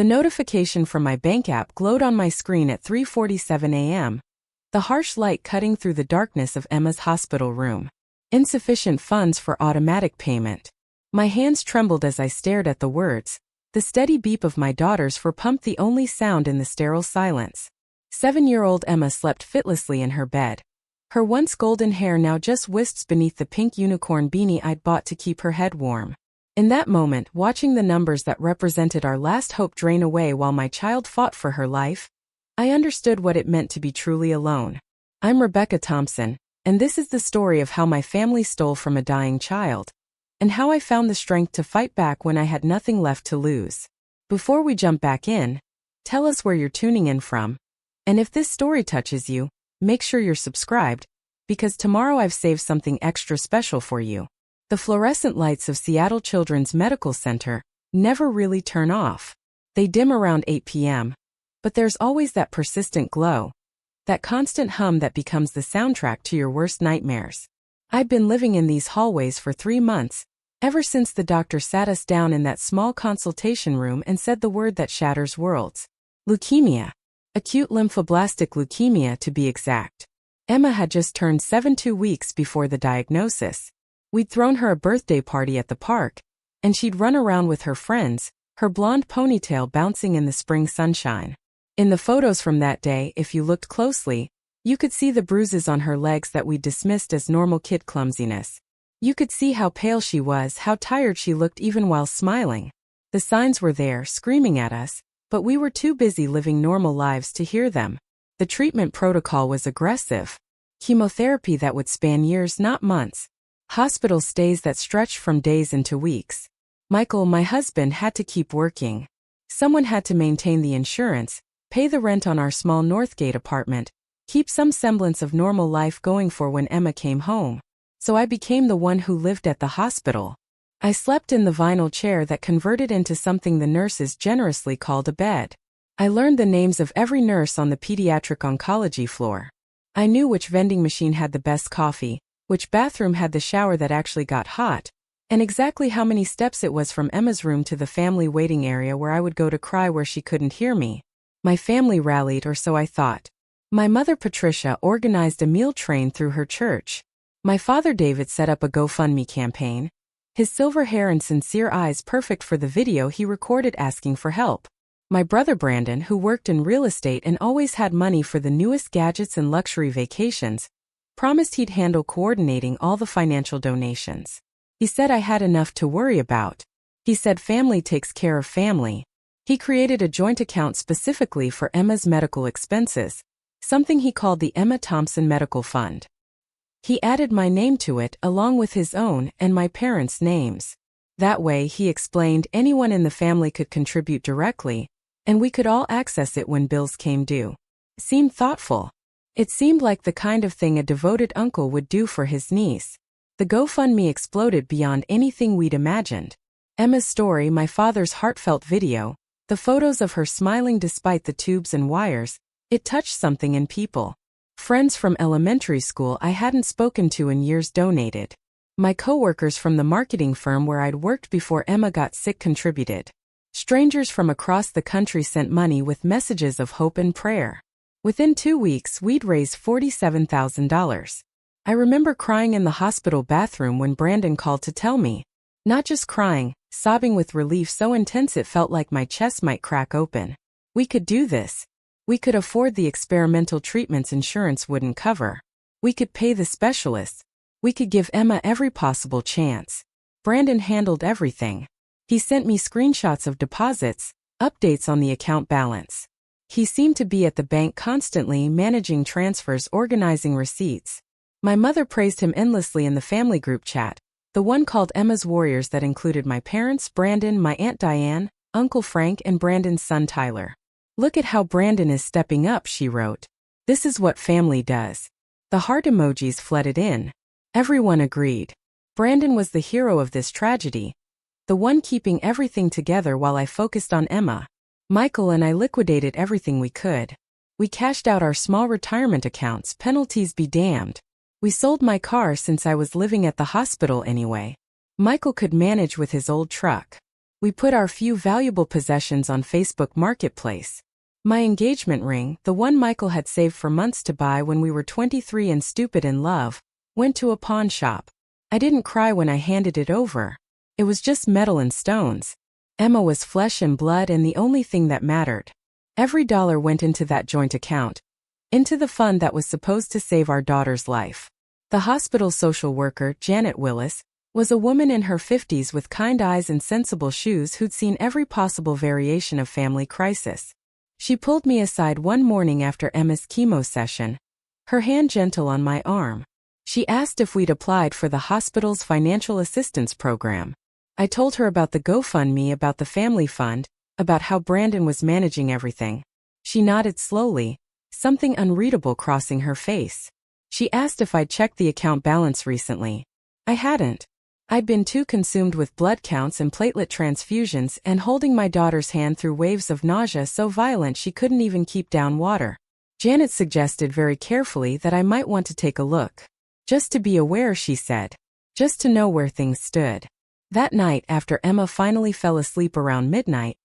The notification from my bank app glowed on my screen at 3:47 a.m., the harsh light cutting through the darkness of Emma's hospital room. Insufficient funds for automatic payment. My hands trembled as I stared at the words. The steady beep of my daughter's for pumped the only sound in the sterile silence. 7-year-old Emma slept fitlessly in her bed. Her once golden hair now just wisps beneath the pink unicorn beanie I'd bought to keep her head warm. In that moment, watching the numbers that represented our last hope drain away while my child fought for her life, I understood what it meant to be truly alone. I'm Rebecca Thompson, and this is the story of how my family stole from a dying child, and how I found the strength to fight back when I had nothing left to lose. Before we jump back in, tell us where you're tuning in from, and if this story touches you, make sure you're subscribed, because tomorrow I've saved something extra special for you. The fluorescent lights of Seattle Children's Medical Center never really turn off. They dim around 8 p.m., but there's always that persistent glow, that constant hum that becomes the soundtrack to your worst nightmares. I've been living in these hallways for 3 months, ever since the doctor sat us down in that small consultation room and said the word that shatters worlds. Leukemia. Acute lymphoblastic leukemia to be exact. Emma had just turned 7 2 weeks before the diagnosis. We'd thrown her a birthday party at the park, and she'd run around with her friends, her blonde ponytail bouncing in the spring sunshine. In the photos from that day, if you looked closely, you could see the bruises on her legs that we dismissed as normal kid clumsiness. You could see how pale she was, how tired she looked even while smiling. The signs were there, screaming at us, but we were too busy living normal lives to hear them. The treatment protocol was aggressive. Chemotherapy that would span years, not months. Hospital stays that stretched from days into weeks. Michael, my husband, had to keep working. Someone had to maintain the insurance, pay the rent on our small Northgate apartment, keep some semblance of normal life going for when Emma came home. So I became the one who lived at the hospital. I slept in the vinyl chair that converted into something the nurses generously called a bed. I learned the names of every nurse on the pediatric oncology floor. I knew which vending machine had the best coffee, which bathroom had the shower that actually got hot, and exactly how many steps it was from Emma's room to the family waiting area where I would go to cry where she couldn't hear me. My family rallied, or so I thought. My mother Patricia organized a meal train through her church. My father David set up a GoFundMe campaign, his silver hair and sincere eyes perfect for the video he recorded asking for help. My brother Brandon, who worked in real estate and always had money for the newest gadgets and luxury vacations, promised he'd handle coordinating all the financial donations. He said I had enough to worry about. He said family takes care of family. He created a joint account specifically for Emma's medical expenses, something he called the Emma Thompson Medical Fund. He added my name to it along with his own and my parents' names. That way, he explained, anyone in the family could contribute directly, and we could all access it when bills came due. Seemed thoughtful. It seemed like the kind of thing a devoted uncle would do for his niece. The GoFundMe exploded beyond anything we'd imagined. Emma's story, my father's heartfelt video, the photos of her smiling despite the tubes and wires, it touched something in people. Friends from elementary school I hadn't spoken to in years donated. My coworkers from the marketing firm where I'd worked before Emma got sick contributed. Strangers from across the country sent money with messages of hope and prayer. Within 2 weeks, we'd raised $47,000. I remember crying in the hospital bathroom when Brandon called to tell me. Not just crying, sobbing with relief so intense it felt like my chest might crack open. We could do this. We could afford the experimental treatments insurance wouldn't cover. We could pay the specialists. We could give Emma every possible chance. Brandon handled everything. He sent me screenshots of deposits, updates on the account balance. He seemed to be at the bank constantly, managing transfers, organizing receipts. My mother praised him endlessly in the family group chat, the one called Emma's Warriors that included my parents, Brandon, my Aunt Diane, Uncle Frank, and Brandon's son Tyler. "Look at how Brandon is stepping up," she wrote. "This is what family does." The heart emojis flooded in. Everyone agreed. Brandon was the hero of this tragedy, the one keeping everything together while I focused on Emma. Michael and I liquidated everything we could. We cashed out our small retirement accounts, penalties be damned. We sold my car since I was living at the hospital anyway. Michael could manage with his old truck. We put our few valuable possessions on Facebook Marketplace. My engagement ring, the one Michael had saved for months to buy when we were 23 and stupid in love, went to a pawn shop. I didn't cry when I handed it over. It was just metal and stones. Emma was flesh and blood and the only thing that mattered. Every dollar went into that joint account, into the fund that was supposed to save our daughter's life. The hospital social worker, Janet Willis, was a woman in her 50s with kind eyes and sensible shoes who'd seen every possible variation of family crisis. She pulled me aside one morning after Emma's chemo session, her hand gentle on my arm. She asked if we'd applied for the hospital's financial assistance program. I told her about the GoFundMe, about the family fund, about how Brandon was managing everything. She nodded slowly, something unreadable crossing her face. She asked if I'd checked the account balance recently. I hadn't. I'd been too consumed with blood counts and platelet transfusions and holding my daughter's hand through waves of nausea so violent she couldn't even keep down water. Janet suggested very carefully that I might want to take a look. Just to be aware, she said. Just to know where things stood. That night, after Emma finally fell asleep around midnight,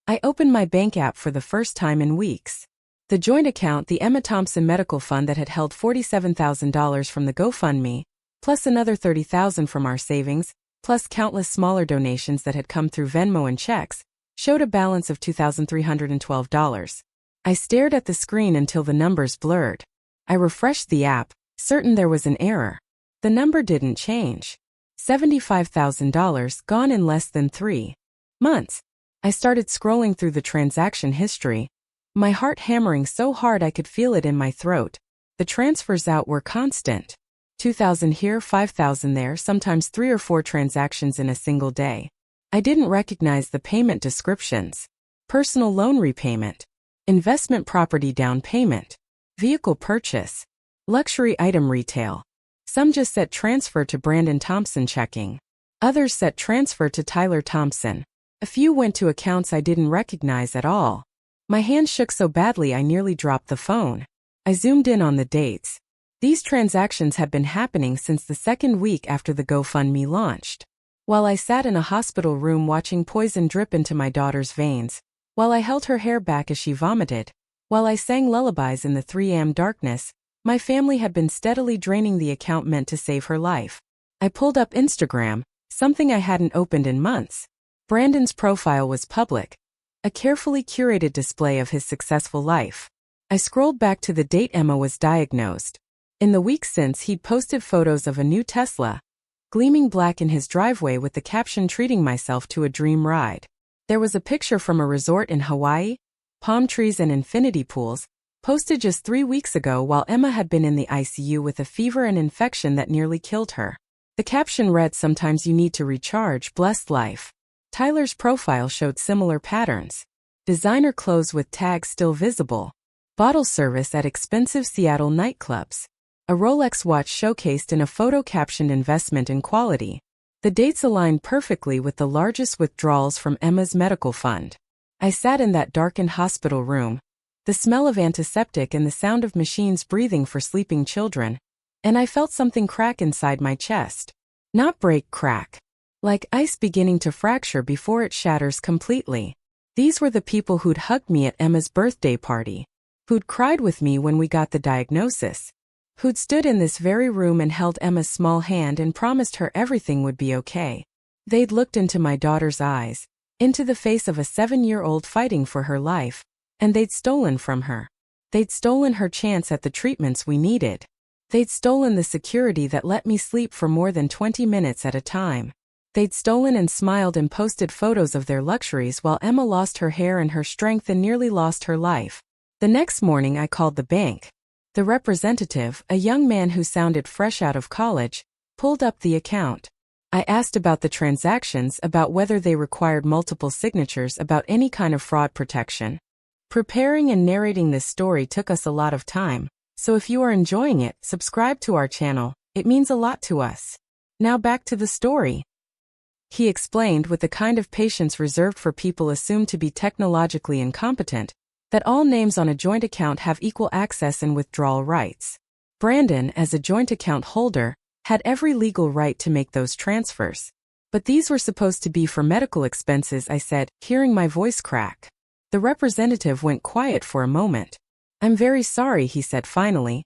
I opened my bank app for the first time in weeks. The joint account, the Emma Thompson Medical Fund that had held $47,000 from the GoFundMe, plus another $30,000 from our savings, plus countless smaller donations that had come through Venmo and checks, showed a balance of $2,312. I stared at the screen until the numbers blurred. I refreshed the app, certain there was an error. The number didn't change. $75,000 gone in less than 3 months. I started scrolling through the transaction history, my heart hammering so hard I could feel it in my throat. The transfers out were constant. 2,000 here, 5,000 there, sometimes 3 or 4 transactions in a single day. I didn't recognize the payment descriptions. Personal loan repayment, investment property down payment, vehicle purchase, luxury item retail. Some just said transfer to Brandon Thompson checking. Others said transfer to Tyler Thompson. A few went to accounts I didn't recognize at all. My hand shook so badly I nearly dropped the phone. I zoomed in on the dates. These transactions had been happening since the second week after the GoFundMe launched. While I sat in a hospital room watching poison drip into my daughter's veins, while I held her hair back as she vomited, while I sang lullabies in the 3 a.m. darkness, my family had been steadily draining the account meant to save her life. I pulled up Instagram, something I hadn't opened in months. Brandon's profile was public, a carefully curated display of his successful life. I scrolled back to the date Emma was diagnosed. In the weeks since, he'd posted photos of a new Tesla, gleaming black in his driveway with the caption "Treating myself to a dream ride." There was a picture from a resort in Hawaii, palm trees and infinity pools, posted just 3 weeks ago while Emma had been in the ICU with a fever and infection that nearly killed her. The caption read, "Sometimes you need to recharge, blessed life." Tyler's profile showed similar patterns. Designer clothes with tags still visible. Bottle service at expensive Seattle nightclubs. A Rolex watch showcased in a photo captioned "Investment in Quality." The dates aligned perfectly with the largest withdrawals from Emma's medical fund. I sat in that darkened hospital room, the smell of antiseptic and the sound of machines breathing for sleeping children, and I felt something crack inside my chest. Not break, crack. Like ice beginning to fracture before it shatters completely. These were the people who'd hugged me at Emma's birthday party, who'd cried with me when we got the diagnosis, who'd stood in this very room and held Emma's small hand and promised her everything would be okay. They'd looked into my daughter's eyes, into the face of a 7-year-old fighting for her life, and they'd stolen from her. They'd stolen her chance at the treatments we needed. They'd stolen the security that let me sleep for more than 20 minutes at a time. They'd stolen and smiled and posted photos of their luxuries while Emma lost her hair and her strength and nearly lost her life. The next morning I called the bank. The representative, a young man who sounded fresh out of college, pulled up the account. I asked about the transactions, about whether they required multiple signatures, about any kind of fraud protection. Preparing and narrating this story took us a lot of time, so if you are enjoying it, subscribe to our channel, it means a lot to us. Now back to the story. He explained with the kind of patience reserved for people assumed to be technologically incompetent, that all names on a joint account have equal access and withdrawal rights. Brandon, as a joint account holder, had every legal right to make those transfers. But these were supposed to be for medical expenses, I said, hearing my voice crack. The representative went quiet for a moment. I'm very sorry, he said finally.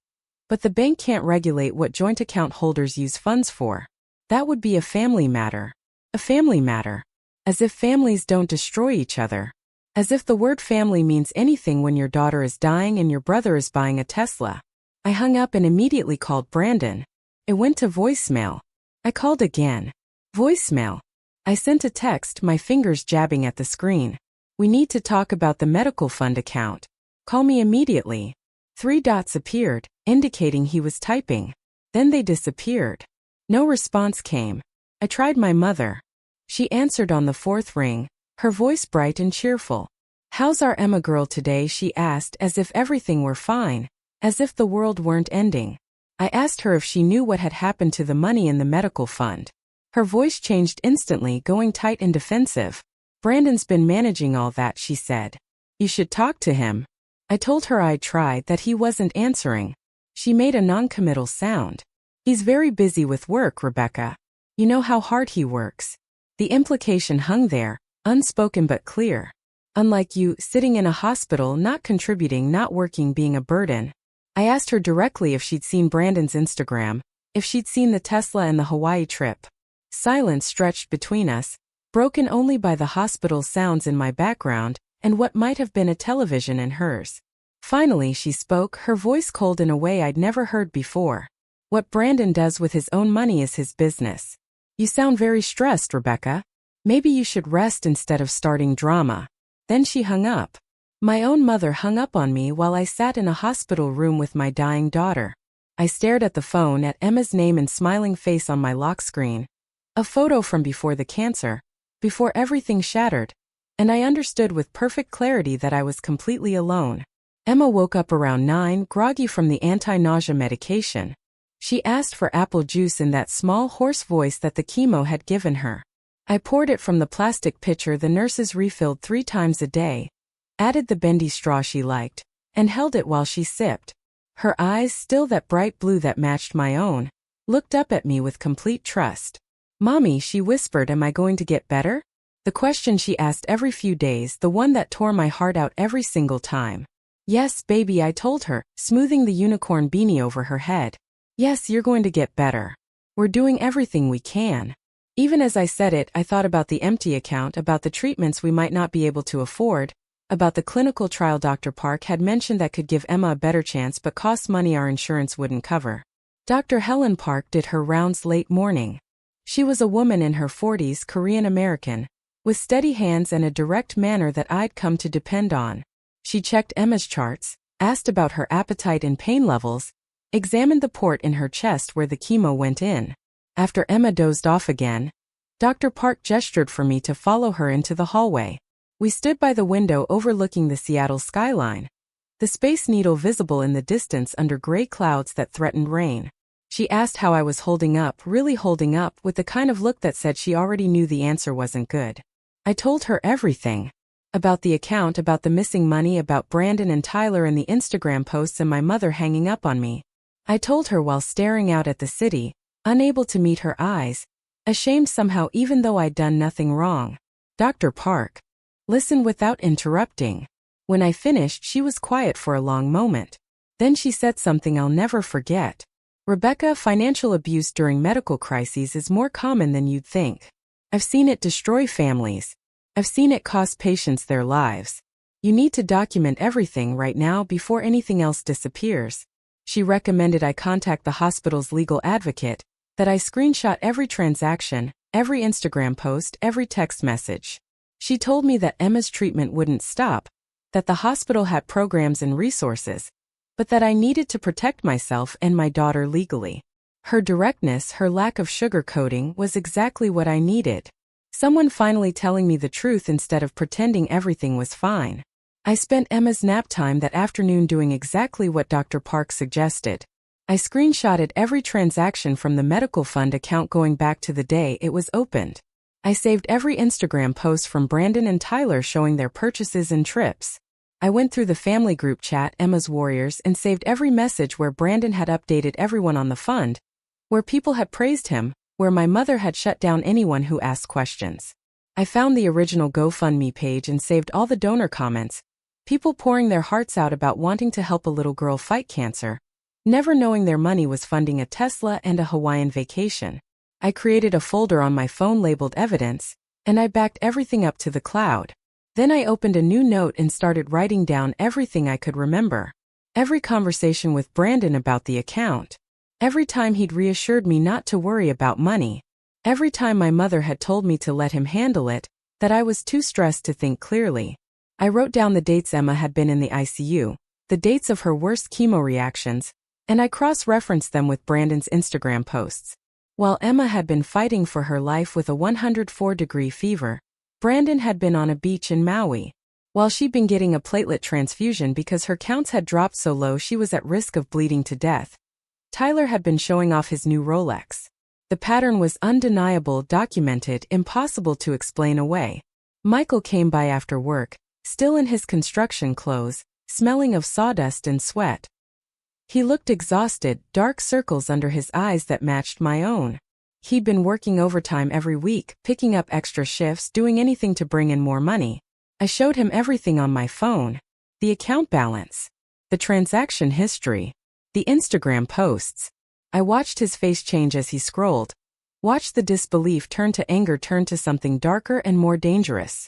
But the bank can't regulate what joint account holders use funds for. That would be a family matter. A family matter. As if families don't destroy each other. As if the word family means anything when your daughter is dying and your brother is buying a Tesla. I hung up and immediately called Brandon. It went to voicemail. I called again. Voicemail. I sent a text, my fingers jabbing at the screen. We need to talk about the medical fund account. Call me immediately. 3 dots appeared, indicating he was typing. Then they disappeared. No response came. I tried my mother. She answered on the 4th ring, her voice bright and cheerful. How's our Emma girl today? She asked, as if everything were fine, as if the world weren't ending. I asked her if she knew what had happened to the money in the medical fund. Her voice changed instantly, going tight and defensive. Brandon's been managing all that, she said. You should talk to him. I told her I'd tried, that he wasn't answering. She made a non-committal sound. He's very busy with work, Rebecca. You know how hard he works. The implication hung there, unspoken but clear. Unlike you, sitting in a hospital, not contributing, not working, being a burden. I asked her directly if she'd seen Brandon's Instagram, if she'd seen the Tesla and the Hawaii trip. Silence stretched between us, broken only by the hospital sounds in my background and what might have been a television in hers. Finally she spoke, her voice cold in a way I'd never heard before. What Brandon does with his own money is his business. You sound very stressed, Rebecca. Maybe you should rest instead of starting drama. Then she hung up. My own mother hung up on me while I sat in a hospital room with my dying daughter. I stared at the phone, at Emma's name and smiling face on my lock screen. A photo from before the cancer, before everything shattered, and I understood with perfect clarity that I was completely alone. Emma woke up around 9, groggy from the anti-nausea medication. She asked for apple juice in that small hoarse voice that the chemo had given her. I poured it from the plastic pitcher the nurses refilled 3 times a day, added the bendy straw she liked, and held it while she sipped. Her eyes, still that bright blue that matched my own, looked up at me with complete trust. Mommy, she whispered, am I going to get better? The question she asked every few days, the one that tore my heart out every single time. Yes, baby, I told her, smoothing the unicorn beanie over her head. Yes, you're going to get better. We're doing everything we can. Even as I said it, I thought about the empty account, about the treatments we might not be able to afford, about the clinical trial Dr. Park had mentioned that could give Emma a better chance but cost money our insurance wouldn't cover. Dr. Helen Park did her rounds late morning. She was a woman in her 40s, Korean American, with steady hands and a direct manner that I'd come to depend on. She checked Emma's charts, asked about her appetite and pain levels, examined the port in her chest where the chemo went in. After Emma dozed off again, Dr. Park gestured for me to follow her into the hallway. We stood by the window overlooking the Seattle skyline, the Space Needle visible in the distance under gray clouds that threatened rain. She asked how I was holding up, really holding up, with the kind of look that said she already knew the answer wasn't good. I told her everything. About the account, about the missing money, about Brandon and Tyler and the Instagram posts and my mother hanging up on me. I told her while staring out at the city, unable to meet her eyes, ashamed somehow even though I'd done nothing wrong. Dr. Park listened without interrupting. When I finished, she was quiet for a long moment. Then she said something I'll never forget. Rebecca, financial abuse during medical crises is more common than you'd think. I've seen it destroy families. I've seen it cost patients their lives. You need to document everything right now before anything else disappears. She recommended I contact the hospital's legal advocate, that I screenshot every transaction, every Instagram post, every text message. She told me that Emma's treatment wouldn't stop, that the hospital had programs and resources, but that I needed to protect myself and my daughter legally. Her directness, her lack of sugarcoating, was exactly what I needed. Someone finally telling me the truth instead of pretending everything was fine. I spent Emma's nap time that afternoon doing exactly what Dr. Park suggested. I screenshotted every transaction from the medical fund account going back to the day it was opened. I saved every Instagram post from Brandon and Tyler showing their purchases and trips. I went through the family group chat, Emma's Warriors, and saved every message where Brandon had updated everyone on the fund, where people had praised him, where my mother had shut down anyone who asked questions. I found the original GoFundMe page and saved all the donor comments, people pouring their hearts out about wanting to help a little girl fight cancer, never knowing their money was funding a Tesla and a Hawaiian vacation. I created a folder on my phone labeled Evidence, and I backed everything up to the cloud. Then I opened a new note and started writing down everything I could remember. Every conversation with Brandon about the account. Every time he'd reassured me not to worry about money. Every time my mother had told me to let him handle it, that I was too stressed to think clearly. I wrote down the dates Emma had been in the ICU, the dates of her worst chemo reactions, and I cross-referenced them with Brandon's Instagram posts. While Emma had been fighting for her life with a 104-degree fever, Brandon had been on a beach in Maui. While she'd been getting a platelet transfusion because her counts had dropped so low she was at risk of bleeding to death, Tyler had been showing off his new Rolex. The pattern was undeniable, documented, impossible to explain away. Michael came by after work, still in his construction clothes, smelling of sawdust and sweat. He looked exhausted, dark circles under his eyes that matched my own. He'd been working overtime every week, picking up extra shifts, doing anything to bring in more money. I showed him everything on my phone. The account balance. The transaction history. The Instagram posts. I watched his face change as he scrolled. Watched the disbelief turn to anger, turn to something darker and more dangerous.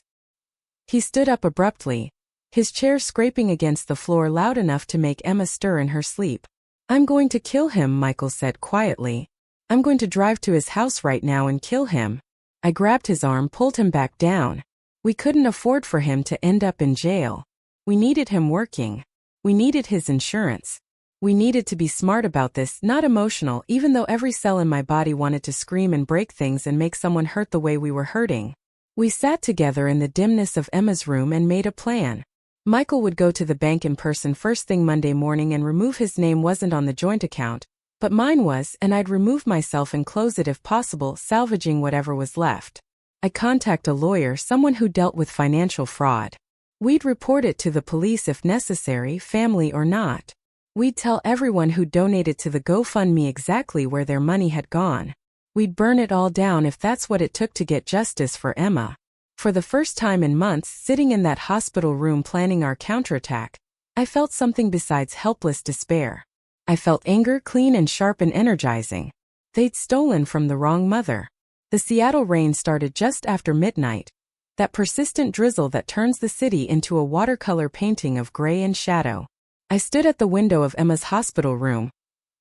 He stood up abruptly, his chair scraping against the floor loud enough to make Emma stir in her sleep. "I'm going to kill him," Michael said quietly. "I'm going to drive to his house right now and kill him." I grabbed his arm, pulled him back down. We couldn't afford for him to end up in jail. We needed him working. We needed his insurance. We needed to be smart about this, not emotional, even though every cell in my body wanted to scream and break things and make someone hurt the way we were hurting. We sat together in the dimness of Emma's room and made a plan. Michael would go to the bank in person first thing Monday morning and remove his name wasn't on the joint account, but mine was, and I'd remove myself and close it if possible, salvaging whatever was left. I'd contact a lawyer, someone who dealt with financial fraud. We'd report it to the police if necessary, family or not. We'd tell everyone who donated to the GoFundMe exactly where their money had gone. We'd burn it all down if that's what it took to get justice for Emma. For the first time in months, sitting in that hospital room planning our counterattack, I felt something besides helpless despair. I felt anger, clean and sharp and energizing. They'd stolen from the wrong mother. The Seattle rain started just after midnight, that persistent drizzle that turns the city into a watercolor painting of gray and shadow. I stood at the window of Emma's hospital room,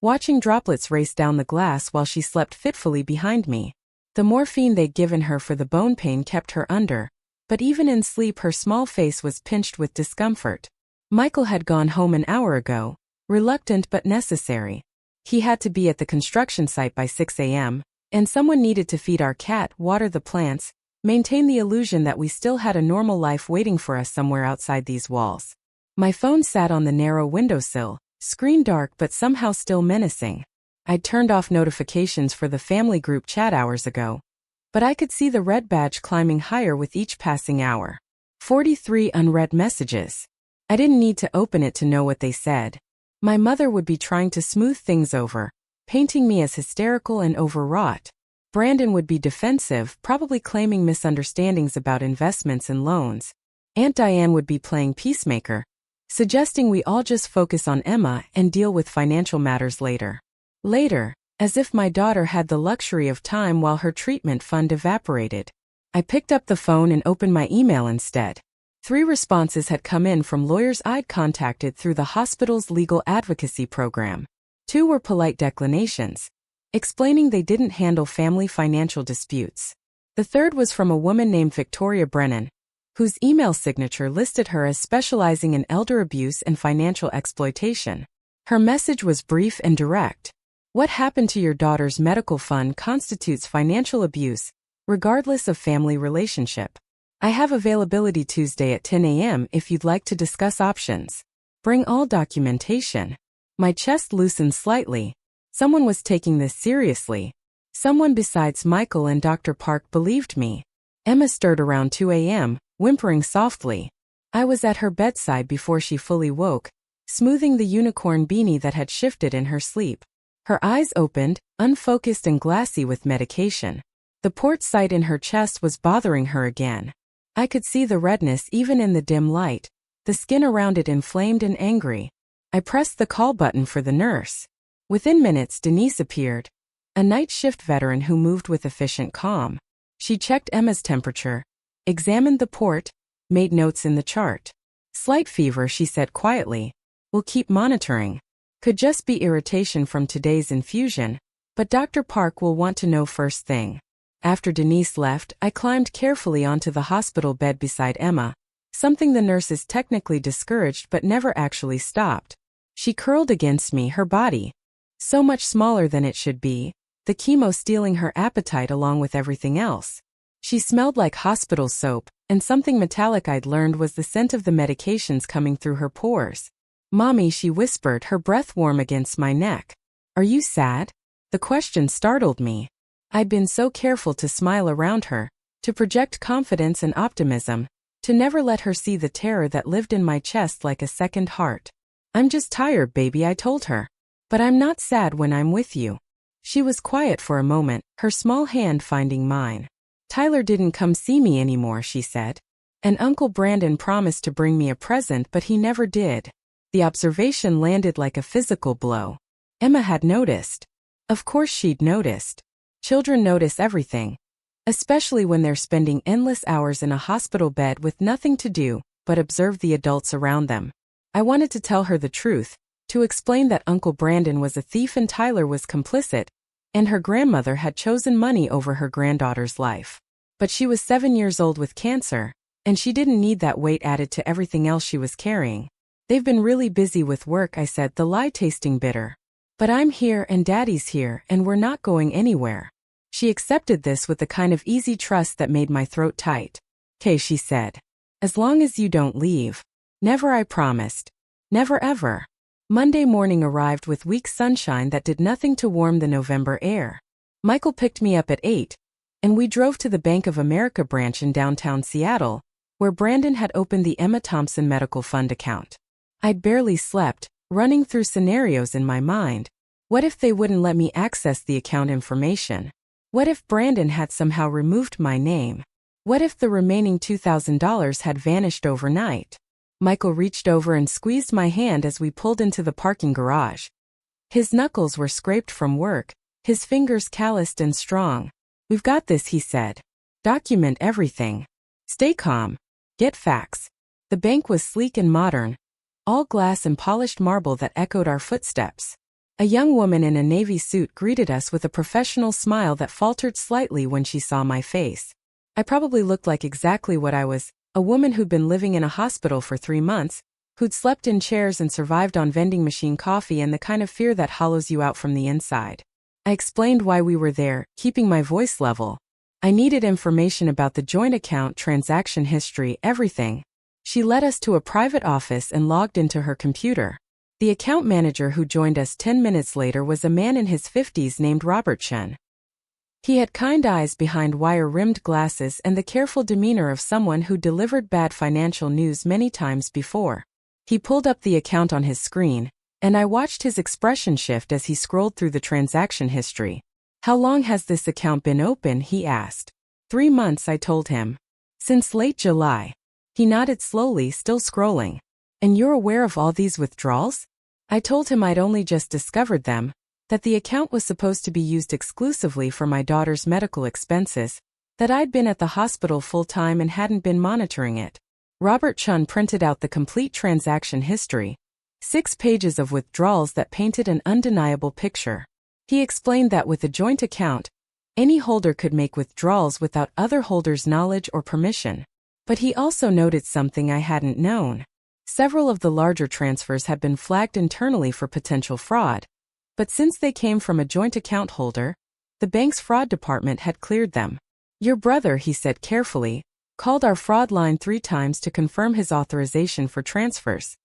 watching droplets race down the glass while she slept fitfully behind me. The morphine they'd given her for the bone pain kept her under, but even in sleep her small face was pinched with discomfort. Michael had gone home an hour ago, reluctant but necessary. He had to be at the construction site by 6 a.m., and someone needed to feed our cat, water the plants, maintain the illusion that we still had a normal life waiting for us somewhere outside these walls. My phone sat on the narrow windowsill, screen dark but somehow still menacing. I'd turned off notifications for the family group chat hours ago, but I could see the red badge climbing higher with each passing hour. 43 unread messages. I didn't need to open it to know what they said. My mother would be trying to smooth things over, painting me as hysterical and overwrought. Brandon would be defensive, probably claiming misunderstandings about investments and loans. Aunt Diane would be playing peacemaker, suggesting we all just focus on Emma and deal with financial matters later. Later, as if my daughter had the luxury of time while her treatment fund evaporated. I picked up the phone and opened my email instead. 3 responses had come in from lawyers I'd contacted through the hospital's legal advocacy program. 2 were polite declinations, explaining they didn't handle family financial disputes. The 3rd was from a woman named Victoria Brennan, whose email signature listed her as specializing in elder abuse and financial exploitation. Her message was brief and direct. What happened to your daughter's medical fund constitutes financial abuse, regardless of family relationship. I have availability Tuesday at 10 a.m. if you'd like to discuss options. Bring all documentation. My chest loosened slightly. Someone was taking this seriously. Someone besides Michael and Dr. Park believed me. Emma stirred around 2 a.m., whimpering softly. I was at her bedside before she fully woke, smoothing the unicorn beanie that had shifted in her sleep. Her eyes opened, unfocused and glassy with medication. The port site in her chest was bothering her again. I could see the redness even in the dim light, the skin around it inflamed and angry. I pressed the call button for the nurse. Within minutes, Denise appeared, a night shift veteran who moved with efficient calm. She checked Emma's temperature, examined the port, made notes in the chart. Slight fever, she said quietly. We'll keep monitoring. Could just be irritation from today's infusion, but Dr. Park will want to know first thing. After Denise left, I climbed carefully onto the hospital bed beside Emma, something the nurses technically discouraged but never actually stopped. She curled against me, her body so much smaller than it should be, the chemo stealing her appetite along with everything else. She smelled like hospital soap, and something metallic I'd learned was the scent of the medications coming through her pores. "Mommy," she whispered, her breath warm against my neck. "Are you sad?" The question startled me. I'd been so careful to smile around her, to project confidence and optimism, to never let her see the terror that lived in my chest like a second heart. "I'm just tired, baby," I told her. "But I'm not sad when I'm with you." She was quiet for a moment, her small hand finding mine. "Tyler didn't come see me anymore," she said. "And Uncle Brandon promised to bring me a present, but he never did." The observation landed like a physical blow. Emma had noticed. Of course she'd noticed. Children notice everything, especially when they're spending endless hours in a hospital bed with nothing to do but observe the adults around them. I wanted to tell her the truth, to explain that Uncle Brandon was a thief and Tyler was complicit, and her grandmother had chosen money over her granddaughter's life. But she was 7 years old with cancer, and she didn't need that weight added to everything else she was carrying. "They've been really busy with work," I said, the lie tasting bitter. "But I'm here and Daddy's here and we're not going anywhere." She accepted this with the kind of easy trust that made my throat tight. "'Kay," she said. "As long as you don't leave." "Never," I promised. "Never ever." Monday morning arrived with weak sunshine that did nothing to warm the November air. Michael picked me up at 8, and we drove to the Bank of America branch in downtown Seattle, where Brandon had opened the Emma Thompson Medical Fund account. I'd barely slept, running through scenarios in my mind. What if they wouldn't let me access the account information? What if Brandon had somehow removed my name? What if the remaining $2,000 had vanished overnight? Michael reached over and squeezed my hand as we pulled into the parking garage. His knuckles were scraped from work, his fingers calloused and strong. "We've got this," he said. "Document everything. Stay calm. Get facts." The bank was sleek and modern, all glass and polished marble that echoed our footsteps. A young woman in a navy suit greeted us with a professional smile that faltered slightly when she saw my face. I probably looked like exactly what I was, a woman who'd been living in a hospital for 3 months, who'd slept in chairs and survived on vending machine coffee and the kind of fear that hollows you out from the inside. I explained why we were there, keeping my voice level. I needed information about the joint account, transaction history, everything. She led us to a private office and logged into her computer. The account manager who joined us 10 minutes later was a man in his 50s named Robert Chen. He had kind eyes behind wire-rimmed glasses and the careful demeanor of someone who delivered bad financial news many times before. He pulled up the account on his screen, and I watched his expression shift as he scrolled through the transaction history. "How long has this account been open?" he asked. 3 months, I told him. "Since late July." He nodded slowly, still scrolling. "And you're aware of all these withdrawals?" I told him I'd only just discovered them, that the account was supposed to be used exclusively for my daughter's medical expenses, that I'd been at the hospital full-time and hadn't been monitoring it. Robert Chun printed out the complete transaction history, 6 pages of withdrawals that painted an undeniable picture. He explained that with a joint account, any holder could make withdrawals without other holders' knowledge or permission. But he also noted something I hadn't known. Several of the larger transfers had been flagged internally for potential fraud, but since they came from a joint account holder, the bank's fraud department had cleared them. "Your brother," he said carefully, "called our fraud line 3 times to confirm his authorization for transfers.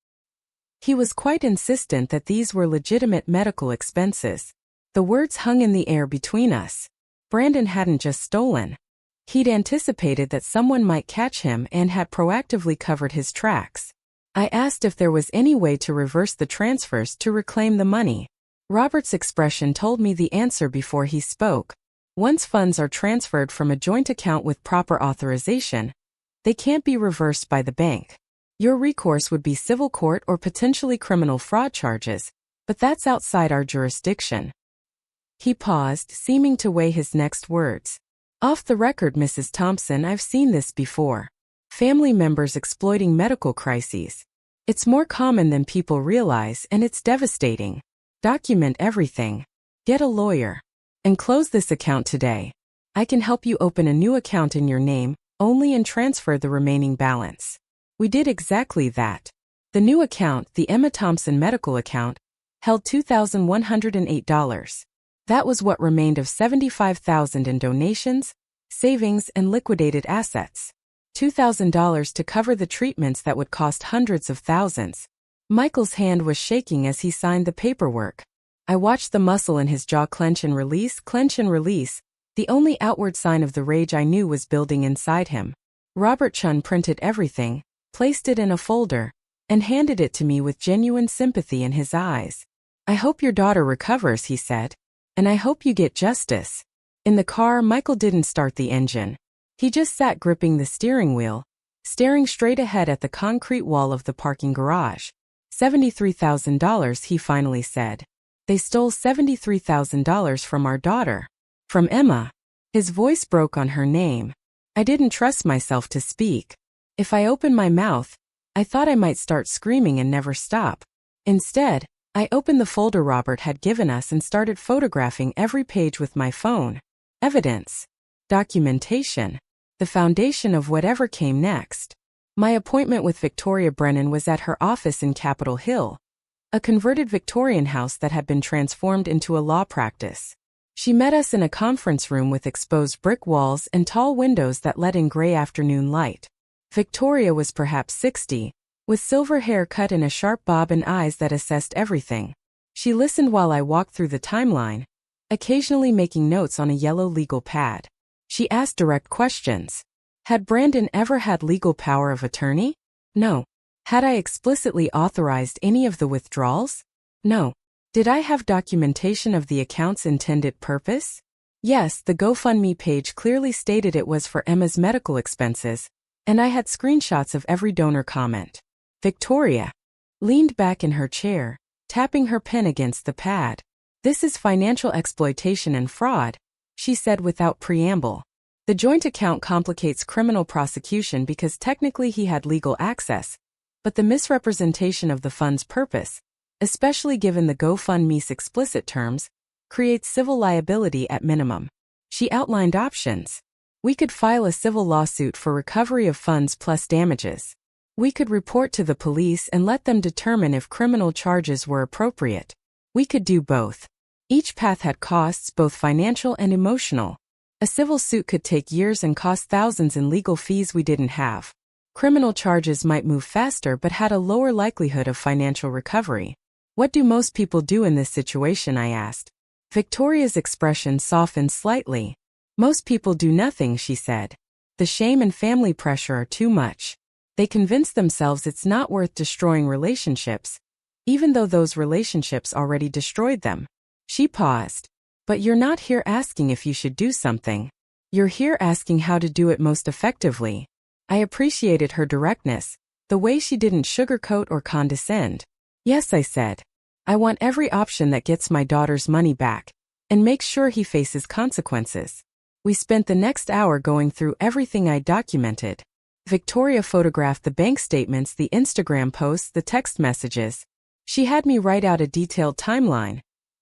He was quite insistent that these were legitimate medical expenses." The words hung in the air between us. Brandon hadn't just stolen. He'd anticipated that someone might catch him and had proactively covered his tracks. I asked if there was any way to reverse the transfers to reclaim the money. Robert's expression told me the answer before he spoke. Once funds are transferred from a joint account with proper authorization, they can't be reversed by the bank. Your recourse would be civil court or potentially criminal fraud charges, but that's outside our jurisdiction. He paused, seeming to weigh his next words. Off the record, Mrs. Thompson, I've seen this before. Family members exploiting medical crises. It's more common than people realize, and it's devastating. Document everything. Get a lawyer. And close this account today. I can help you open a new account in your name, only, and transfer the remaining balance. We did exactly that. The new account, the Emma Thompson medical account, held $2,108. That was what remained of $75,000 in donations, savings, and liquidated assets. $2,000 to cover the treatments that would cost hundreds of thousands. Michael's hand was shaking as he signed the paperwork. I watched the muscle in his jaw clench and release. The only outward sign of the rage I knew was building inside him. Robert Chun printed everything, placed it in a folder, and handed it to me with genuine sympathy in his eyes. I hope your daughter recovers, he said. And I hope you get justice. In the car, Michael didn't start the engine. He just sat gripping the steering wheel, staring straight ahead at the concrete wall of the parking garage. $73,000, he finally said. They stole $73,000 from our daughter. From Emma. His voice broke on her name. I didn't trust myself to speak. If I opened my mouth, I thought I might start screaming and never stop. Instead, I opened the folder Robert had given us and started photographing every page with my phone. Evidence. Documentation. The foundation of whatever came next. My appointment with Victoria Brennan was at her office in Capitol Hill, a converted Victorian house that had been transformed into a law practice. She met us in a conference room with exposed brick walls and tall windows that let in gray afternoon light. Victoria was perhaps 60, with silver hair cut in a sharp bob and eyes that assessed everything. She listened while I walked through the timeline, occasionally making notes on a yellow legal pad. She asked direct questions. Had Brandon ever had legal power of attorney? No. Had I explicitly authorized any of the withdrawals? No. Did I have documentation of the account's intended purpose? Yes, the GoFundMe page clearly stated it was for Emma's medical expenses, and I had screenshots of every donor comment. Victoria leaned back in her chair, tapping her pen against the pad. This is financial exploitation and fraud, she said without preamble. The joint account complicates criminal prosecution because technically he had legal access, but the misrepresentation of the fund's purpose, especially given the GoFundMe's explicit terms, creates civil liability at minimum. She outlined options. We could file a civil lawsuit for recovery of funds plus damages. We could report to the police and let them determine if criminal charges were appropriate. We could do both. Each path had costs, both financial and emotional. A civil suit could take years and cost thousands in legal fees we didn't have. Criminal charges might move faster but had a lower likelihood of financial recovery. What do most people do in this situation, I asked. Victoria's expression softened slightly. Most people do nothing, she said. The shame and family pressure are too much. They convince themselves it's not worth destroying relationships, even though those relationships already destroyed them. She paused. But you're not here asking if you should do something. You're here asking how to do it most effectively. I appreciated her directness, the way she didn't sugarcoat or condescend. Yes, I said. I want every option that gets my daughter's money back, and makes sure he faces consequences. We spent the next hour going through everything I documented. Victoria photographed the bank statements, the Instagram posts, the text messages. She had me write out a detailed timeline,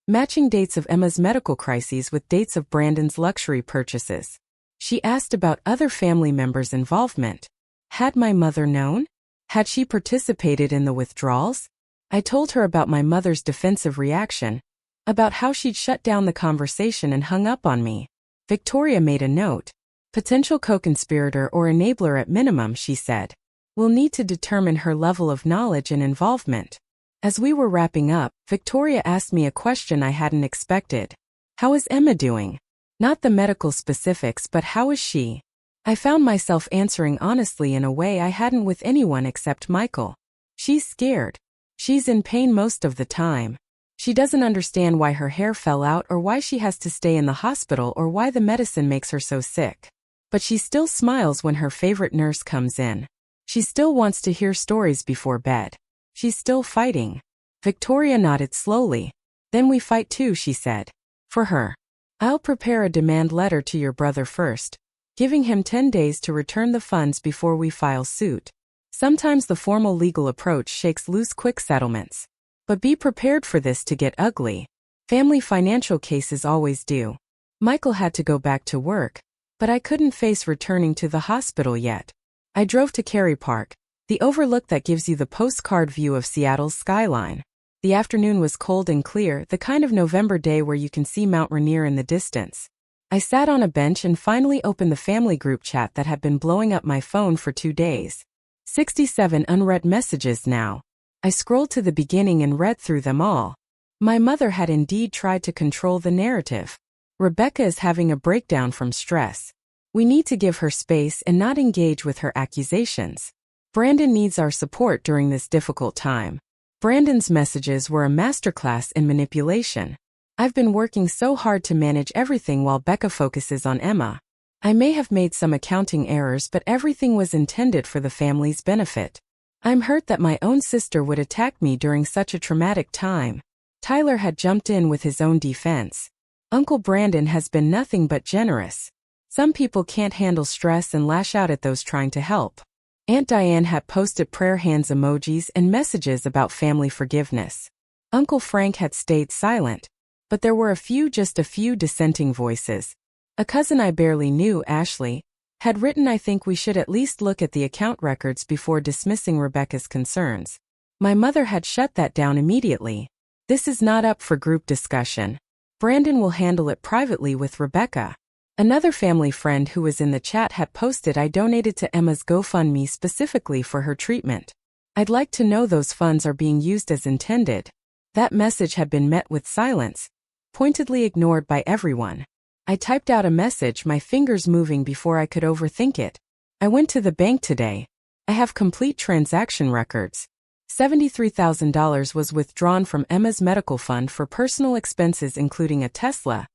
matching dates of Emma's medical crises with dates of Brandon's luxury purchases. She asked about other family members' involvement. Had my mother known? Had she participated in the withdrawals? I told her about my mother's defensive reaction, about how she'd shut down the conversation and hung up on me. Victoria made a note. Potential co-conspirator or enabler at minimum, she said. We'll need to determine her level of knowledge and involvement. As we were wrapping up, Victoria asked me a question I hadn't expected. How is Emma doing? Not the medical specifics, but how is she? I found myself answering honestly in a way I hadn't with anyone except Michael. She's scared. She's in pain most of the time. She doesn't understand why her hair fell out or why she has to stay in the hospital or why the medicine makes her so sick. But she still smiles when her favorite nurse comes in. She still wants to hear stories before bed. She's still fighting. Victoria nodded slowly. Then we fight too, she said. For her. I'll prepare a demand letter to your brother first, giving him 10 days to return the funds before we file suit. Sometimes the formal legal approach shakes loose quick settlements. But be prepared for this to get ugly. Family financial cases always do. Michael had to go back to work, but I couldn't face returning to the hospital yet. I drove to Cary Park, the overlook that gives you the postcard view of Seattle's skyline. The afternoon was cold and clear, the kind of November day where you can see Mount Rainier in the distance. I sat on a bench and finally opened the family group chat that had been blowing up my phone for 2 days. 67 unread messages now. I scrolled to the beginning and read through them all. My mother had indeed tried to control the narrative. Rebecca is having a breakdown from stress. We need to give her space and not engage with her accusations. Brandon needs our support during this difficult time. Brandon's messages were a masterclass in manipulation. I've been working so hard to manage everything while Becca focuses on Emma. I may have made some accounting errors, but everything was intended for the family's benefit. I'm hurt that my own sister would attack me during such a traumatic time. Tyler had jumped in with his own defense. Uncle Brandon has been nothing but generous. Some people can't handle stress and lash out at those trying to help. Aunt Diane had posted prayer hands emojis and messages about family forgiveness. Uncle Frank had stayed silent, but there were just a few dissenting voices. A cousin I barely knew, Ashley, had written, I think we should at least look at the account records before dismissing Rebecca's concerns. My mother had shut that down immediately. This is not up for group discussion. Brandon will handle it privately with Rebecca. Another family friend who was in the chat had posted, I donated to Emma's GoFundMe specifically for her treatment. I'd like to know those funds are being used as intended. That message had been met with silence, pointedly ignored by everyone. I typed out a message, my fingers moving before I could overthink it. I went to the bank today. I have complete transaction records. $73,000 was withdrawn from Emma's medical fund for personal expenses including a Tesla,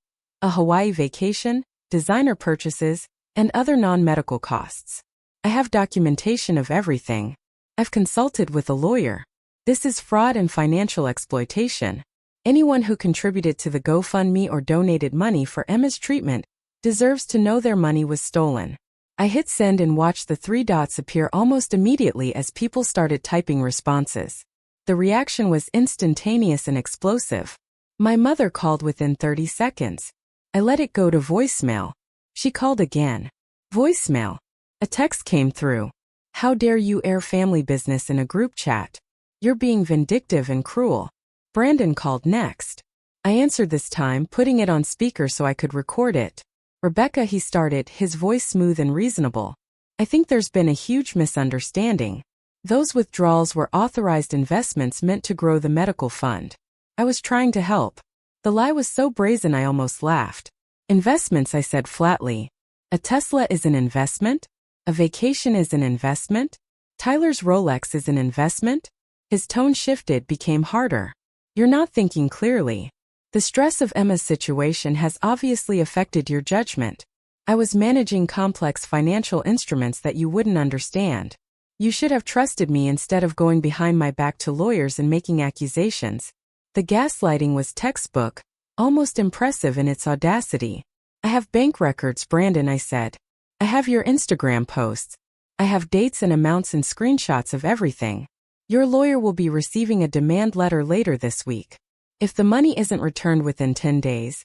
a Hawaii vacation, designer purchases, and other non-medical costs. I have documentation of everything. I've consulted with a lawyer. This is fraud and financial exploitation. Anyone who contributed to the GoFundMe or donated money for Emma's treatment deserves to know their money was stolen. I hit send and watched the 3 dots appear almost immediately as people started typing responses. The reaction was instantaneous and explosive. My mother called within 30 seconds. I let it go to voicemail. She called again. Voicemail. A text came through. How dare you air family business in a group chat? You're being vindictive and cruel. Brandon called next. I answered this time, putting it on speaker so I could record it. Rebecca, he started, his voice smooth and reasonable. I think there's been a huge misunderstanding. Those withdrawals were authorized investments meant to grow the medical fund. I was trying to help. The lie was so brazen I almost laughed. Investments, I said flatly. A Tesla is an investment? A vacation is an investment? Tyler's Rolex is an investment? His tone shifted, became harder. You're not thinking clearly. The stress of Emma's situation has obviously affected your judgment. I was managing complex financial instruments that you wouldn't understand. You should have trusted me instead of going behind my back to lawyers and making accusations. The gaslighting was textbook, almost impressive in its audacity. I have bank records, Brandon, I said. I have your Instagram posts. I have dates and amounts and screenshots of everything. Your lawyer will be receiving a demand letter later this week. If the money isn't returned within 10 days,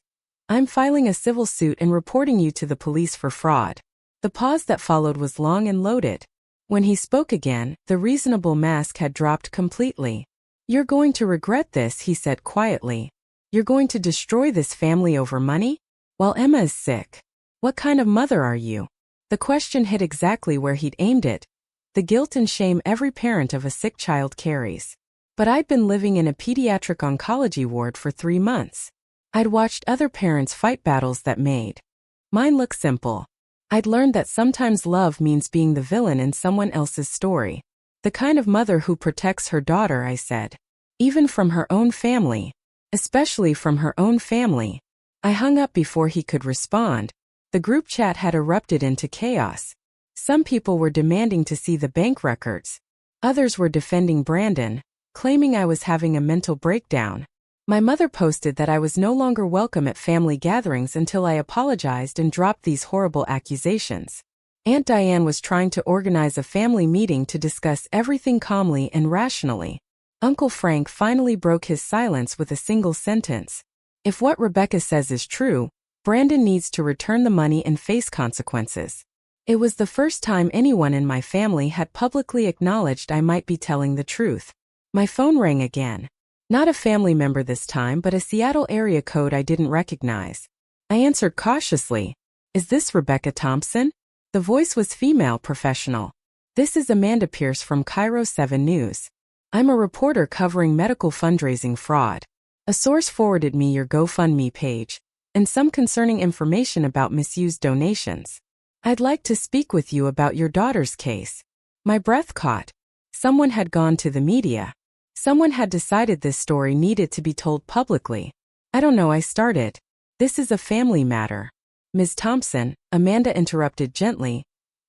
I'm filing a civil suit and reporting you to the police for fraud. The pause that followed was long and loaded. When he spoke again, the reasonable mask had dropped completely. You're going to regret this, he said quietly. You're going to destroy this family over money? While Emma is sick. What kind of mother are you? The question hit exactly where he'd aimed it. The guilt and shame every parent of a sick child carries. But I'd been living in a pediatric oncology ward for 3 months. I'd watched other parents fight battles that made mine look simple. I'd learned that sometimes love means being the villain in someone else's story. The kind of mother who protects her daughter, I said. Even from her own family. especially from her own family. I hung up before he could respond. The group chat had erupted into chaos. Some people were demanding to see the bank records. Others were defending Brandon, claiming I was having a mental breakdown. My mother posted that I was no longer welcome at family gatherings until I apologized and dropped these horrible accusations. Aunt Diane was trying to organize a family meeting to discuss everything calmly and rationally. Uncle Frank finally broke his silence with a single sentence. If what Rebecca says is true, Brandon needs to return the money and face consequences. It was the first time anyone in my family had publicly acknowledged I might be telling the truth. My phone rang again. Not a family member this time, but a Seattle area code I didn't recognize. I answered cautiously. Is this Rebecca Thompson? The voice was female, professional. This is Amanda Pierce from Cairo 7 News. I'm a reporter covering medical fundraising fraud. A source forwarded me your GoFundMe page and some concerning information about misused donations. I'd like to speak with you about your daughter's case. My breath caught. Someone had gone to the media. Someone had decided this story needed to be told publicly. I don't know, I started. This is a family matter. Ms. Thompson, Amanda interrupted gently.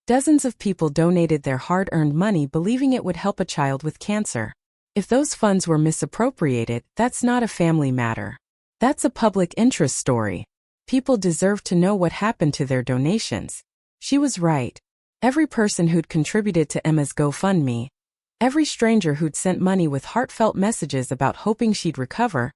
Dozens of people donated their hard-earned money believing it would help a child with cancer. If those funds were misappropriated, that's not a family matter. That's a public interest story. People deserve to know what happened to their donations. She was right. Every person who'd contributed to Emma's GoFundMe, every stranger who'd sent money with heartfelt messages about hoping she'd recover,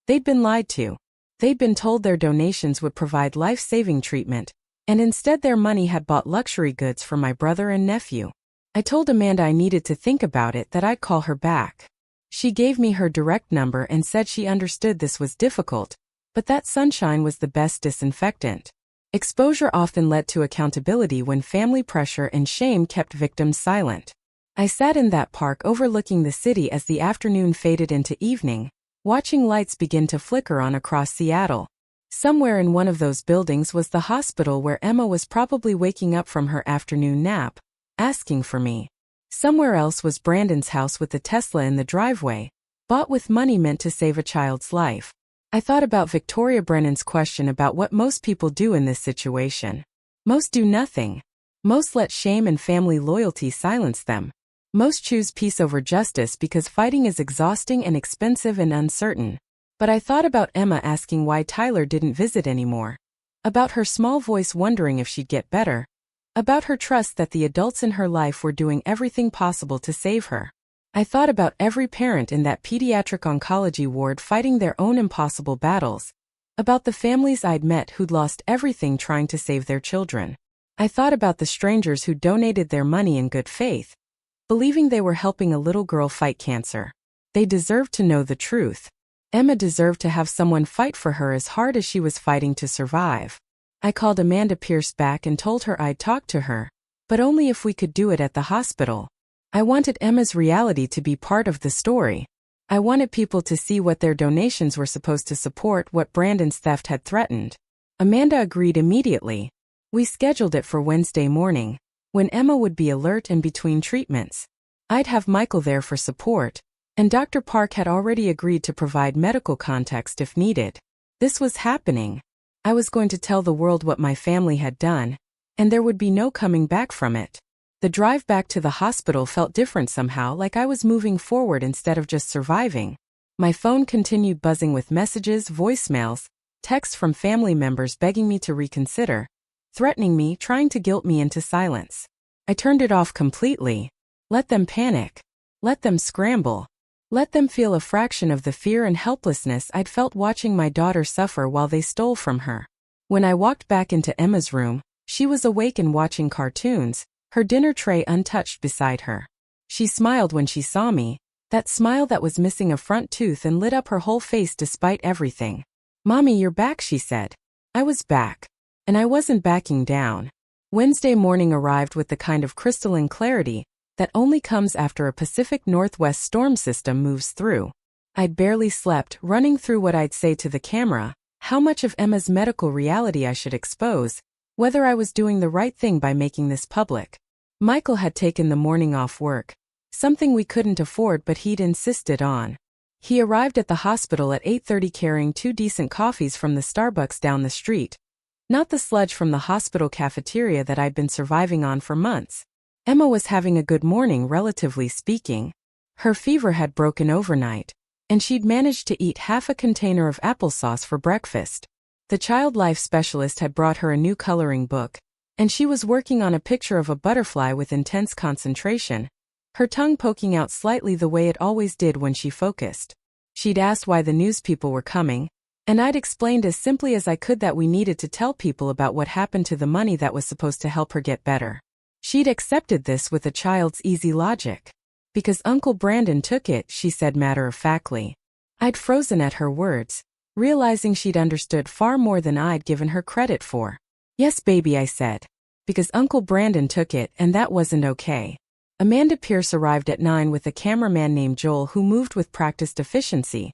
they'd been lied to. They'd been told their donations would provide life-saving treatment, and instead their money had bought luxury goods for my brother and nephew. I told Amanda I needed to think about it, that I'd call her back. She gave me her direct number and said she understood this was difficult, but that sunshine was the best disinfectant. Exposure often led to accountability when family pressure and shame kept victims silent. I sat in that park overlooking the city as the afternoon faded into evening, watching lights begin to flicker on across Seattle. Somewhere in one of those buildings was the hospital where Emma was probably waking up from her afternoon nap, asking for me. Somewhere else was Brandon's house with the Tesla in the driveway, bought with money meant to save a child's life. I thought about Victoria Brennan's question about what most people do in this situation. Most do nothing. Most let shame and family loyalty silence them. Most choose peace over justice because fighting is exhausting and expensive and uncertain. But I thought about Emma asking why Tyler didn't visit anymore. About her small voice wondering if she'd get better. About her trust that the adults in her life were doing everything possible to save her. I thought about every parent in that pediatric oncology ward fighting their own impossible battles. About the families I'd met who'd lost everything trying to save their children. I thought about the strangers who donated their money in good faith, believing they were helping a little girl fight cancer. They deserved to know the truth. Emma deserved to have someone fight for her as hard as she was fighting to survive. I called Amanda Pierce back and told her I'd talk to her, but only if we could do it at the hospital. I wanted Emma's reality to be part of the story. I wanted people to see what their donations were supposed to support, what Brandon's theft had threatened. Amanda agreed immediately. We scheduled it for Wednesday morning, when Emma would be alert and between treatments. I'd have Michael there for support, and Dr. Park had already agreed to provide medical context if needed. This was happening. I was going to tell the world what my family had done, and there would be no coming back from it. The drive back to the hospital felt different somehow, like I was moving forward instead of just surviving. My phone continued buzzing with messages, voicemails, texts from family members begging me to reconsider, threatening me, trying to guilt me into silence. I turned it off completely. Let them panic. Let them scramble. Let them feel a fraction of the fear and helplessness I'd felt watching my daughter suffer while they stole from her. When I walked back into Emma's room, she was awake and watching cartoons, her dinner tray untouched beside her. She smiled when she saw me, that smile that was missing a front tooth and lit up her whole face despite everything. "Mommy, you're back," she said. I was back. And I wasn't backing down. Wednesday morning arrived with the kind of crystalline clarity that only comes after a Pacific Northwest storm system moves through. I'd barely slept, running through what I'd say to the camera, how much of Emma's medical reality I should expose, whether I was doing the right thing by making this public. Michael had taken the morning off work, something we couldn't afford but he'd insisted on. He arrived at the hospital at 8:30 carrying 2 decent coffees from the Starbucks down the street. Not the sludge from the hospital cafeteria that I'd been surviving on for months. Emma was having a good morning, relatively speaking. Her fever had broken overnight, and she'd managed to eat half a container of applesauce for breakfast. The child life specialist had brought her a new coloring book, and she was working on a picture of a butterfly with intense concentration, her tongue poking out slightly the way it always did when she focused. She'd asked why the news people were coming, and I'd explained as simply as I could that we needed to tell people about what happened to the money that was supposed to help her get better. She'd accepted this with a child's easy logic. Because Uncle Brandon took it, she said matter-of-factly. I'd frozen at her words, realizing she'd understood far more than I'd given her credit for. Yes, baby, I said. Because Uncle Brandon took it, and that wasn't okay. Amanda Pierce arrived at 9 with a cameraman named Joel who moved with practiced efficiency,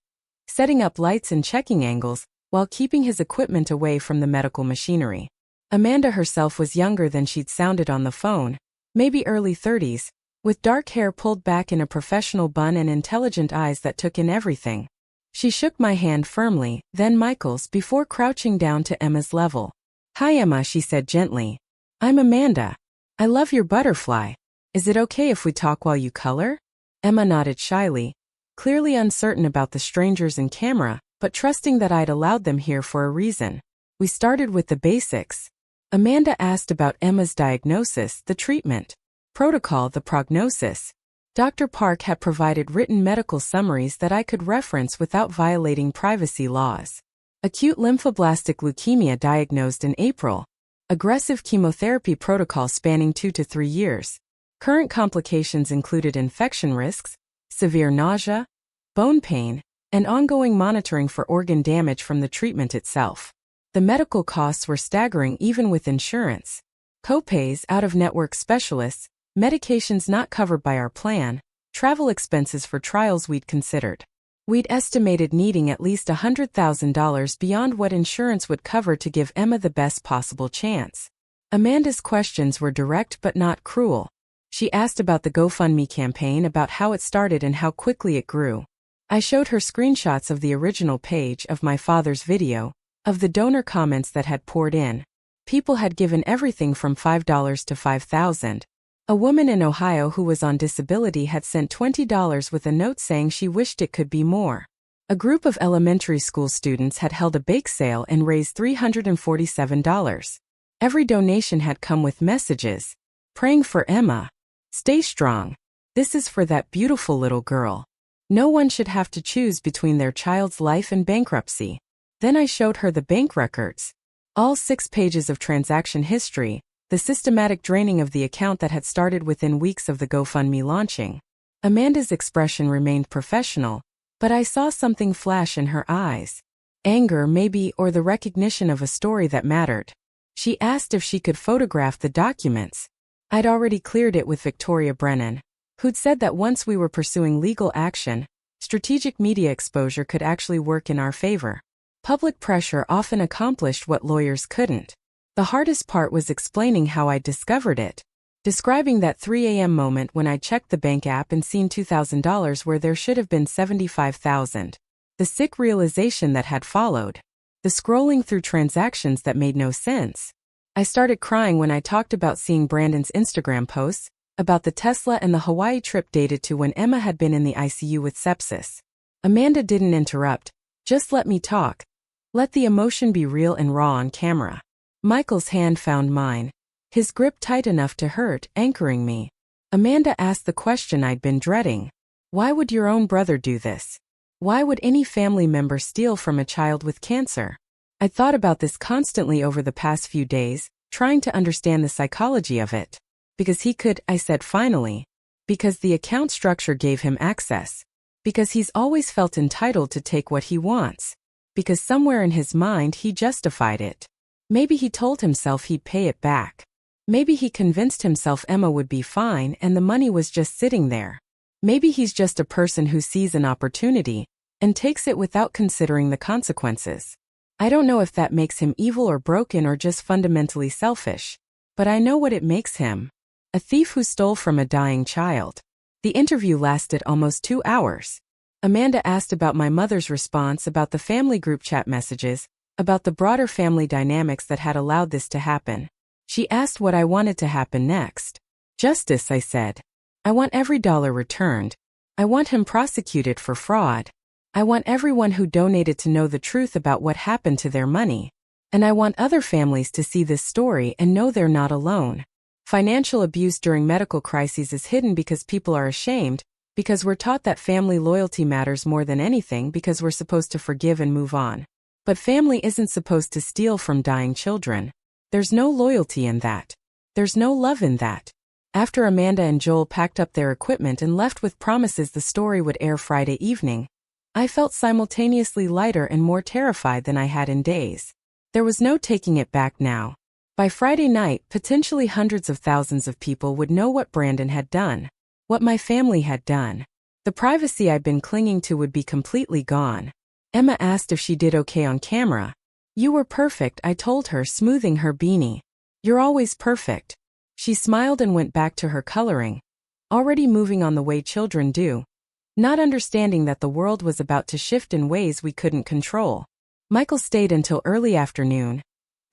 setting up lights and checking angles, while keeping his equipment away from the medical machinery. Amanda herself was younger than she'd sounded on the phone, maybe early 30s, with dark hair pulled back in a professional bun and intelligent eyes that took in everything. She shook my hand firmly, then Michael's, before crouching down to Emma's level. Hi Emma, she said gently. I'm Amanda. I love your butterfly. Is it okay if we talk while you color? Emma nodded shyly, clearly uncertain about the strangers in camera, but trusting that I'd allowed them here for a reason. We started with the basics. Amanda asked about Emma's diagnosis, the treatment protocol, the prognosis. Dr. Park had provided written medical summaries that I could reference without violating privacy laws. Acute lymphoblastic leukemia diagnosed in April. Aggressive chemotherapy protocol spanning 2 to 3 years. Current complications included infection risks, severe nausea, bone pain, and ongoing monitoring for organ damage from the treatment itself. The medical costs were staggering even with insurance. Copays, out-of-network specialists, medications not covered by our plan, travel expenses for trials we'd considered. We'd estimated needing at least $100,000 beyond what insurance would cover to give Emma the best possible chance. Amanda's questions were direct but not cruel. She asked about the GoFundMe campaign, about how it started and how quickly it grew. I showed her screenshots of the original page, of my father's video, of the donor comments that had poured in. People had given everything from $5 to $5,000. A woman in Ohio who was on disability had sent $20 with a note saying she wished it could be more. A group of elementary school students had held a bake sale and raised $347. Every donation had come with messages. Praying for Emma. Stay strong. This is for that beautiful little girl. No one should have to choose between their child's life and bankruptcy. Then I showed her the bank records. All 6 pages of transaction history, the systematic draining of the account that had started within weeks of the GoFundMe launching. Amanda's expression remained professional, but I saw something flash in her eyes. Anger maybe, or the recognition of a story that mattered. She asked if she could photograph the documents. I'd already cleared it with Victoria Brennan, who'd said that once we were pursuing legal action, strategic media exposure could actually work in our favor. Public pressure often accomplished what lawyers couldn't. The hardest part was explaining how I discovered it, describing that 3 a.m. moment when I checked the bank app and seen $2,000 where there should have been $75,000. The sick realization that had followed. The scrolling through transactions that made no sense. I started crying when I talked about seeing Brandon's Instagram posts, about the Tesla and the Hawaii trip dated to when Emma had been in the ICU with sepsis. Amanda didn't interrupt, just let me talk. Let the emotion be real and raw on camera. Michael's hand found mine, his grip tight enough to hurt, anchoring me. Amanda asked the question I'd been dreading. Why would your own brother do this? Why would any family member steal from a child with cancer? I thought about this constantly over the past few days, trying to understand the psychology of it. Because he could, I said finally. Because the account structure gave him access. Because he's always felt entitled to take what he wants. Because somewhere in his mind he justified it. Maybe he told himself he'd pay it back. Maybe he convinced himself Emma would be fine and the money was just sitting there. Maybe he's just a person who sees an opportunity and takes it without considering the consequences. I don't know if that makes him evil or broken or just fundamentally selfish. But I know what it makes him. A thief who stole from a dying child. The interview lasted almost 2 hours. Amanda asked about my mother's response, about the family group chat messages, about the broader family dynamics that had allowed this to happen. She asked what I wanted to happen next. Justice, I said. I want every dollar returned. I want him prosecuted for fraud. I want everyone who donated to know the truth about what happened to their money. And I want other families to see this story and know they're not alone. Financial abuse during medical crises is hidden because people are ashamed, because we're taught that family loyalty matters more than anything, because we're supposed to forgive and move on. But family isn't supposed to steal from dying children. There's no loyalty in that. There's no love in that. After Amanda and Joel packed up their equipment and left with promises the story would air Friday evening, I felt simultaneously lighter and more terrified than I had in days. There was no taking it back now. By Friday night, potentially hundreds of thousands of people would know what Brandon had done, what my family had done. The privacy I'd been clinging to would be completely gone. Emma asked if she did okay on camera. You were perfect, I told her, smoothing her beanie. You're always perfect. She smiled and went back to her coloring, already moving on the way children do, not understanding that the world was about to shift in ways we couldn't control. Michael stayed until early afternoon,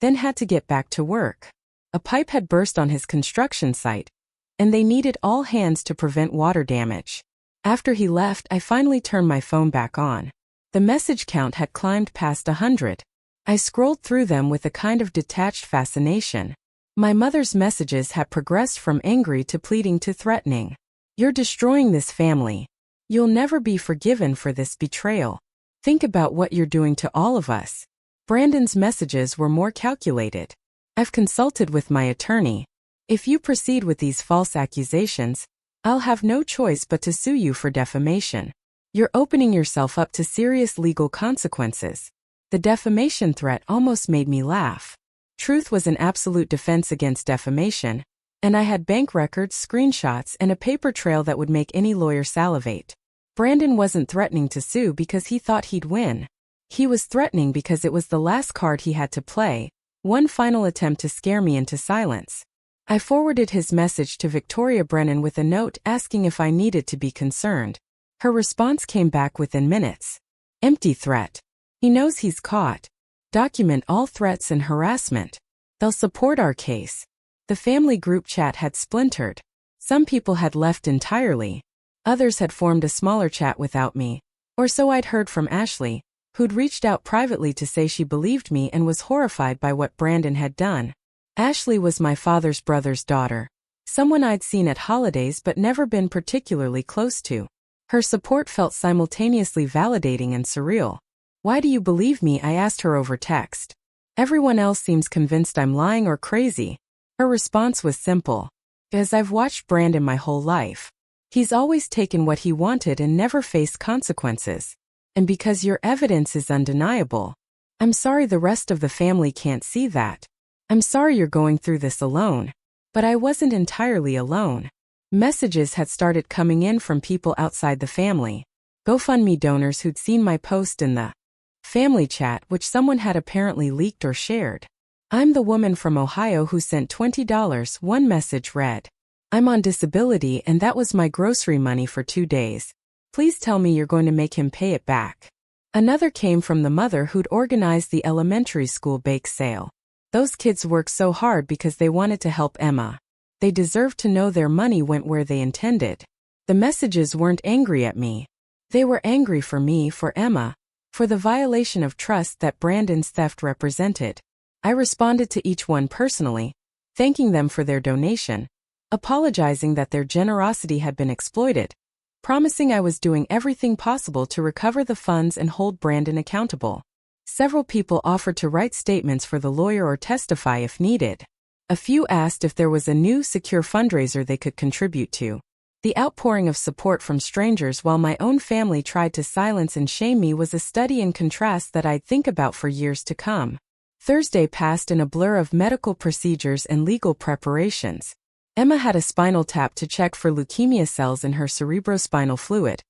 then had to get back to work. A pipe had burst on his construction site, and they needed all hands to prevent water damage. After he left, I finally turned my phone back on. The message count had climbed past 100. I scrolled through them with a kind of detached fascination. My mother's messages had progressed from angry to pleading to threatening. You're destroying this family. You'll never be forgiven for this betrayal. Think about what you're doing to all of us. Brandon's messages were more calculated. I've consulted with my attorney. If you proceed with these false accusations, I'll have no choice but to sue you for defamation. You're opening yourself up to serious legal consequences. The defamation threat almost made me laugh. Truth was an absolute defense against defamation, and I had bank records, screenshots, and a paper trail that would make any lawyer salivate. Brandon wasn't threatening to sue because he thought he'd win. He was threatening because it was the last card he had to play, one final attempt to scare me into silence. I forwarded his message to Victoria Brennan with a note asking if I needed to be concerned. Her response came back within minutes. Empty threat. He knows he's caught. Document all threats and harassment. They'll support our case. The family group chat had splintered. Some people had left entirely. Others had formed a smaller chat without me. Or so I'd heard from Ashley, who'd reached out privately to say she believed me and was horrified by what Brandon had done. Ashley was my father's brother's daughter, someone I'd seen at holidays but never been particularly close to. Her support felt simultaneously validating and surreal. Why do you believe me? I asked her over text. Everyone else seems convinced I'm lying or crazy. Her response was simple. Because I've watched Brandon my whole life. He's always taken what he wanted and never faced consequences. And because your evidence is undeniable. I'm sorry the rest of the family can't see that. I'm sorry you're going through this alone. But I wasn't entirely alone. Messages had started coming in from people outside the family. GoFundMe donors who'd seen my post in the family chat, which someone had apparently leaked or shared. I'm the woman from Ohio who sent $20, one message read. I'm on disability and that was my grocery money for 2 days. Please tell me you're going to make him pay it back. Another came from the mother who'd organized the elementary school bake sale. Those kids worked so hard because they wanted to help Emma. They deserved to know their money went where they intended. The messages weren't angry at me. They were angry for me, for Emma, for the violation of trust that Brandon's theft represented. I responded to each one personally, thanking them for their donation, apologizing that their generosity had been exploited, promising I was doing everything possible to recover the funds and hold Brandon accountable. Several people offered to write statements for the lawyer or testify if needed. A few asked if there was a new secure fundraiser they could contribute to. The outpouring of support from strangers while my own family tried to silence and shame me was a study in contrast that I'd think about for years to come. Thursday passed in a blur of medical procedures and legal preparations. Emma had a spinal tap to check for leukemia cells in her cerebrospinal fluid,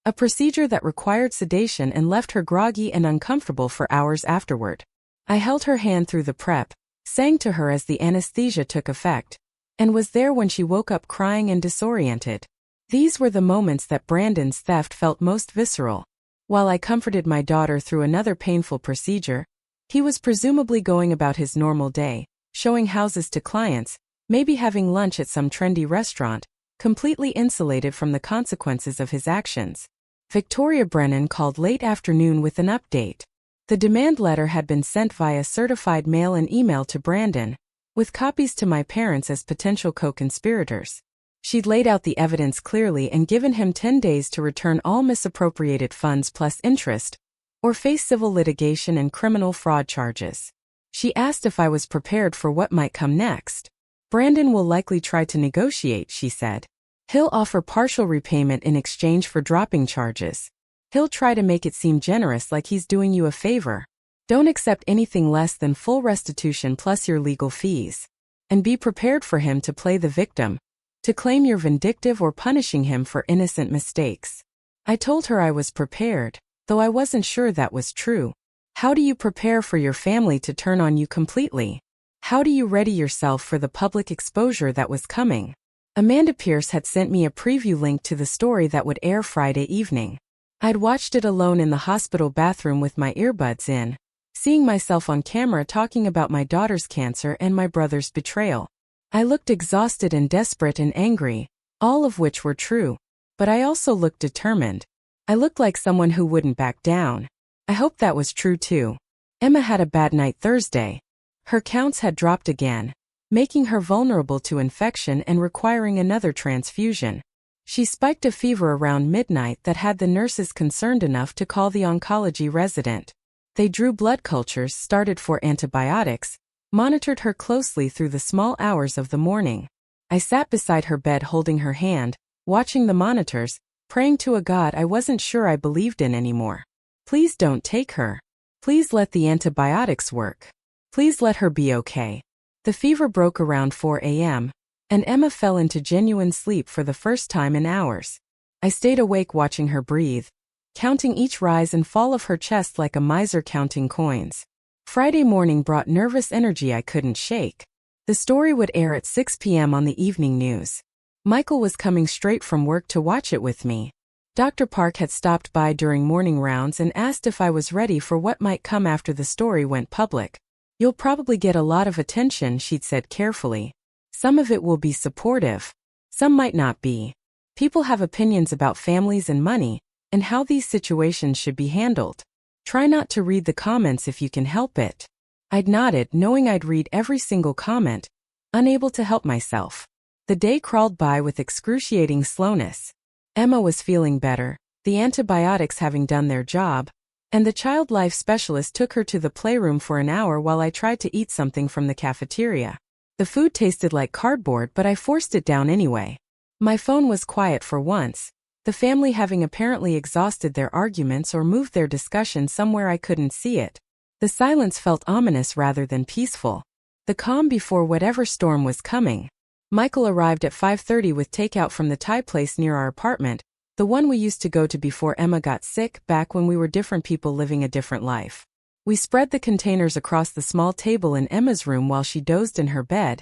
a procedure that required sedation and left her groggy and uncomfortable for hours afterward. I held her hand through the prep, sang to her as the anesthesia took effect, and was there when she woke up crying and disoriented. These were the moments that Brandon's theft felt most visceral. While I comforted my daughter through another painful procedure, he was presumably going about his normal day, showing houses to clients, maybe having lunch at some trendy restaurant, completely insulated from the consequences of his actions. Victoria Brennan called late afternoon with an update. The demand letter had been sent via certified mail and email to Brandon, with copies to my parents as potential co-conspirators. She'd laid out the evidence clearly and given him 10 days to return all misappropriated funds plus interest, or face civil litigation and criminal fraud charges. She asked if I was prepared for what might come next. Brandon will likely try to negotiate, she said. He'll offer partial repayment in exchange for dropping charges. He'll try to make it seem generous, like he's doing you a favor. Don't accept anything less than full restitution plus your legal fees. And be prepared for him to play the victim, to claim you're vindictive or punishing him for innocent mistakes. I told her I was prepared, though I wasn't sure that was true. How do you prepare for your family to turn on you completely? How do you ready yourself for the public exposure that was coming? Amanda Pierce had sent me a preview link to the story that would air Friday evening. I'd watched it alone in the hospital bathroom with my earbuds in, seeing myself on camera talking about my daughter's cancer and my brother's betrayal. I looked exhausted and desperate and angry, all of which were true. But I also looked determined. I looked like someone who wouldn't back down. I hoped that was true too. Emma had a bad night Thursday. Her counts had dropped again, making her vulnerable to infection and requiring another transfusion. She spiked a fever around midnight that had the nurses concerned enough to call the oncology resident. They drew blood cultures, started for antibiotics, monitored her closely through the small hours of the morning. I sat beside her bed holding her hand, watching the monitors, praying to a God I wasn't sure I believed in anymore. Please don't take her. Please let the antibiotics work. Please let her be okay. The fever broke around 4 a.m., and Emma fell into genuine sleep for the first time in hours. I stayed awake watching her breathe, counting each rise and fall of her chest like a miser counting coins. Friday morning brought nervous energy I couldn't shake. The story would air at 6 p.m. on the evening news. Michael was coming straight from work to watch it with me. Dr. Park had stopped by during morning rounds and asked if I was ready for what might come after the story went public. You'll probably get a lot of attention, she'd said carefully. Some of it will be supportive. Some might not be. People have opinions about families and money, and how these situations should be handled. Try not to read the comments if you can help it. I'd nodded, knowing I'd read every single comment, unable to help myself. The day crawled by with excruciating slowness. Emma was feeling better, the antibiotics having done their job, and the child life specialist took her to the playroom for an hour while I tried to eat something from the cafeteria. The food tasted like cardboard, but I forced it down anyway. My phone was quiet for once, the family having apparently exhausted their arguments or moved their discussion somewhere I couldn't see it. The silence felt ominous rather than peaceful. The calm before whatever storm was coming. Michael arrived at 5:30 with takeout from the Thai place near our apartment, the one we used to go to before Emma got sick, back when we were different people living a different life. We spread the containers across the small table in Emma's room while she dozed in her bed,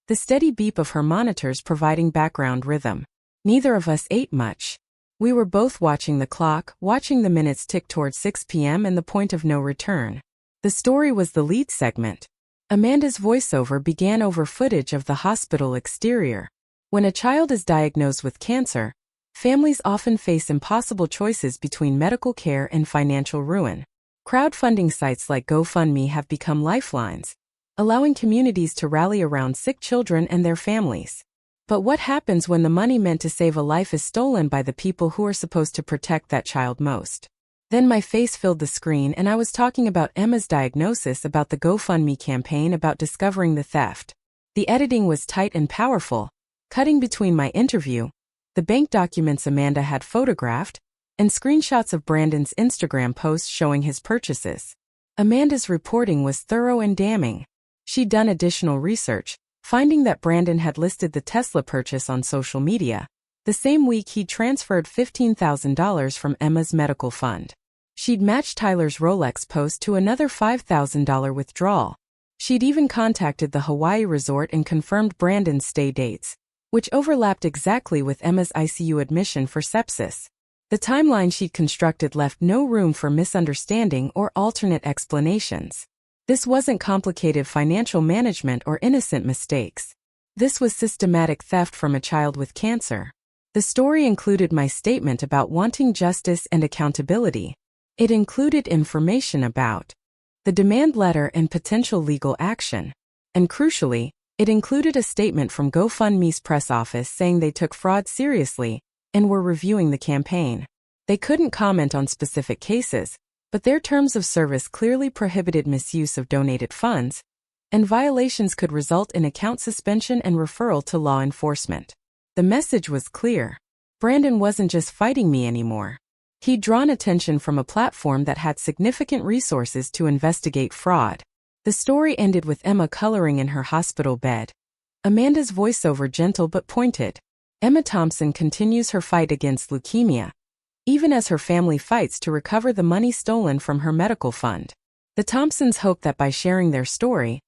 the steady beep of her monitors providing background rhythm. Neither of us ate much. We were both watching the clock, watching the minutes tick toward 6 p.m. and the point of no return. The story was the lead segment. Amanda's voiceover began over footage of the hospital exterior. When a child is diagnosed with cancer, families often face impossible choices between medical care and financial ruin. Crowdfunding sites like GoFundMe have become lifelines, allowing communities to rally around sick children and their families. But what happens when the money meant to save a life is stolen by the people who are supposed to protect that child most? Then my face filled the screen and I was talking about Emma's diagnosis, about the GoFundMe campaign, about discovering the theft. The editing was tight and powerful, cutting between my interview, the bank documents Amanda had photographed, and screenshots of Brandon's Instagram posts showing his purchases. Amanda's reporting was thorough and damning. She'd done additional research, finding that Brandon had listed the Tesla purchase on social media. The same week he'd transferred $15,000 from Emma's medical fund. She'd matched Tyler's Rolex post to another $5,000 withdrawal. She'd even contacted the Hawaii resort and confirmed Brandon's stay dates, which overlapped exactly with Emma's ICU admission for sepsis. The timeline she'd constructed left no room for misunderstanding or alternate explanations. This wasn't complicated financial management or innocent mistakes. This was systematic theft from a child with cancer. The story included my statement about wanting justice and accountability. It included information about the demand letter and potential legal action. And crucially, it included a statement from GoFundMe's press office saying they took fraud seriously and were reviewing the campaign. They couldn't comment on specific cases, but their terms of service clearly prohibited misuse of donated funds, and violations could result in account suspension and referral to law enforcement. The message was clear. Brandon wasn't just fighting me anymore. He'd drawn attention from a platform that had significant resources to investigate fraud. The story ended with Emma coloring in her hospital bed. Amanda's voiceover gentle but pointed. Emma Thompson continues her fight against leukemia, even as her family fights to recover the money stolen from her medical fund. The Thompsons hope that by sharing their story,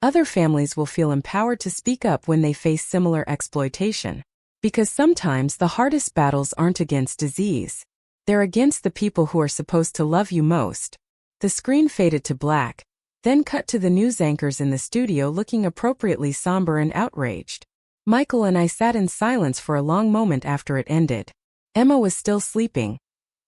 other families will feel empowered to speak up when they face similar exploitation. Because sometimes the hardest battles aren't against disease. They're against the people who are supposed to love you most. The screen faded to black, then cut to the news anchors in the studio looking appropriately somber and outraged. Michael and I sat in silence for a long moment after it ended. Emma was still sleeping,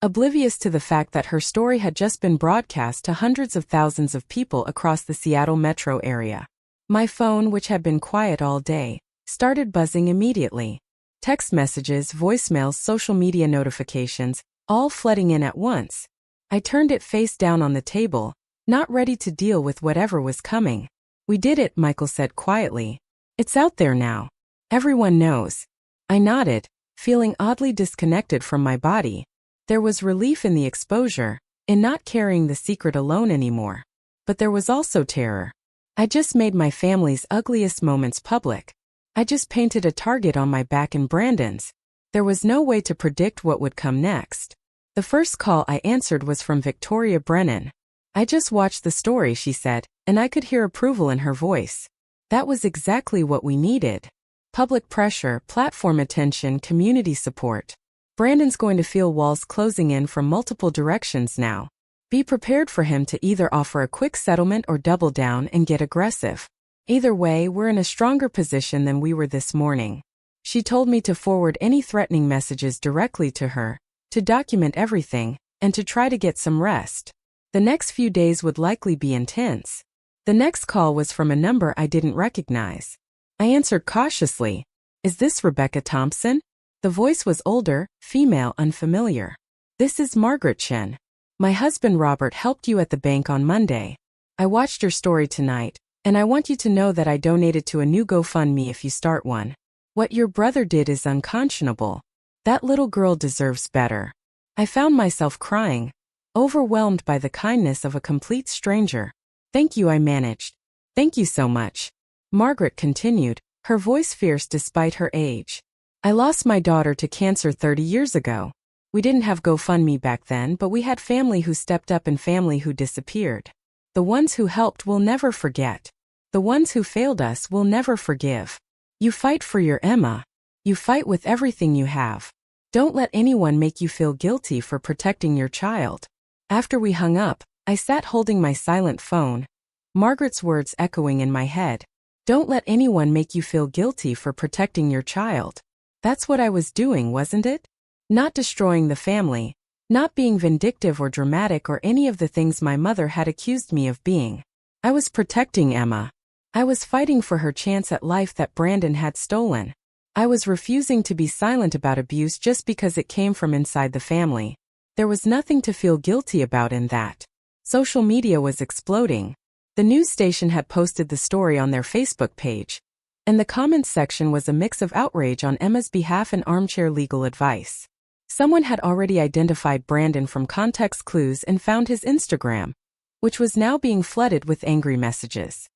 oblivious to the fact that her story had just been broadcast to hundreds of thousands of people across the Seattle metro area. My phone, which had been quiet all day, started buzzing immediately. Text messages, voicemails, social media notifications, all flooding in at once. I turned it face down on the table, not ready to deal with whatever was coming. "We did it," Michael said quietly. "It's out there now. Everyone knows." I nodded, feeling oddly disconnected from my body. There was relief in the exposure, in not carrying the secret alone anymore. But there was also terror. I just made my family's ugliest moments public. I just painted a target on my back and Brandon's. There was no way to predict what would come next. The first call I answered was from Victoria Brennan. "I just watched the story," she said, and I could hear approval in her voice. That was exactly what we needed. Public pressure, platform attention, community support. Brandon's going to feel walls closing in from multiple directions now. Be prepared for him to either offer a quick settlement or double down and get aggressive. Either way, we're in a stronger position than we were this morning. She told me to forward any threatening messages directly to her, to document everything, and to try to get some rest. The next few days would likely be intense. The next call was from a number I didn't recognize. I answered cautiously. "Is this Rebecca Thompson?" The voice was older, female, unfamiliar. "This is Margaret Chen. My husband Robert helped you at the bank on Monday. I watched your story tonight, and I want you to know that I donated to a new GoFundMe if you start one. What your brother did is unconscionable. That little girl deserves better." I found myself crying, overwhelmed by the kindness of a complete stranger. "Thank you," I managed. "Thank you so much." Margaret continued, her voice fierce despite her age. "I lost my daughter to cancer 30 years ago. We didn't have GoFundMe back then, but we had family who stepped up and family who disappeared. The ones who helped will never forget. The ones who failed us will never forgive. You fight for your Emma. You fight with everything you have. Don't let anyone make you feel guilty for protecting your child." After we hung up, I sat holding my silent phone, Margaret's words echoing in my head. Don't let anyone make you feel guilty for protecting your child. That's what I was doing, wasn't it? Not destroying the family, not being vindictive or dramatic or any of the things my mother had accused me of being. I was protecting Emma. I was fighting for her chance at life that Brandon had stolen. I was refusing to be silent about abuse just because it came from inside the family. There was nothing to feel guilty about in that. Social media was exploding. The news station had posted the story on their Facebook page, and the comments section was a mix of outrage on Emma's behalf and armchair legal advice. Someone had already identified Brandon from context clues and found his Instagram, which was now being flooded with angry messages.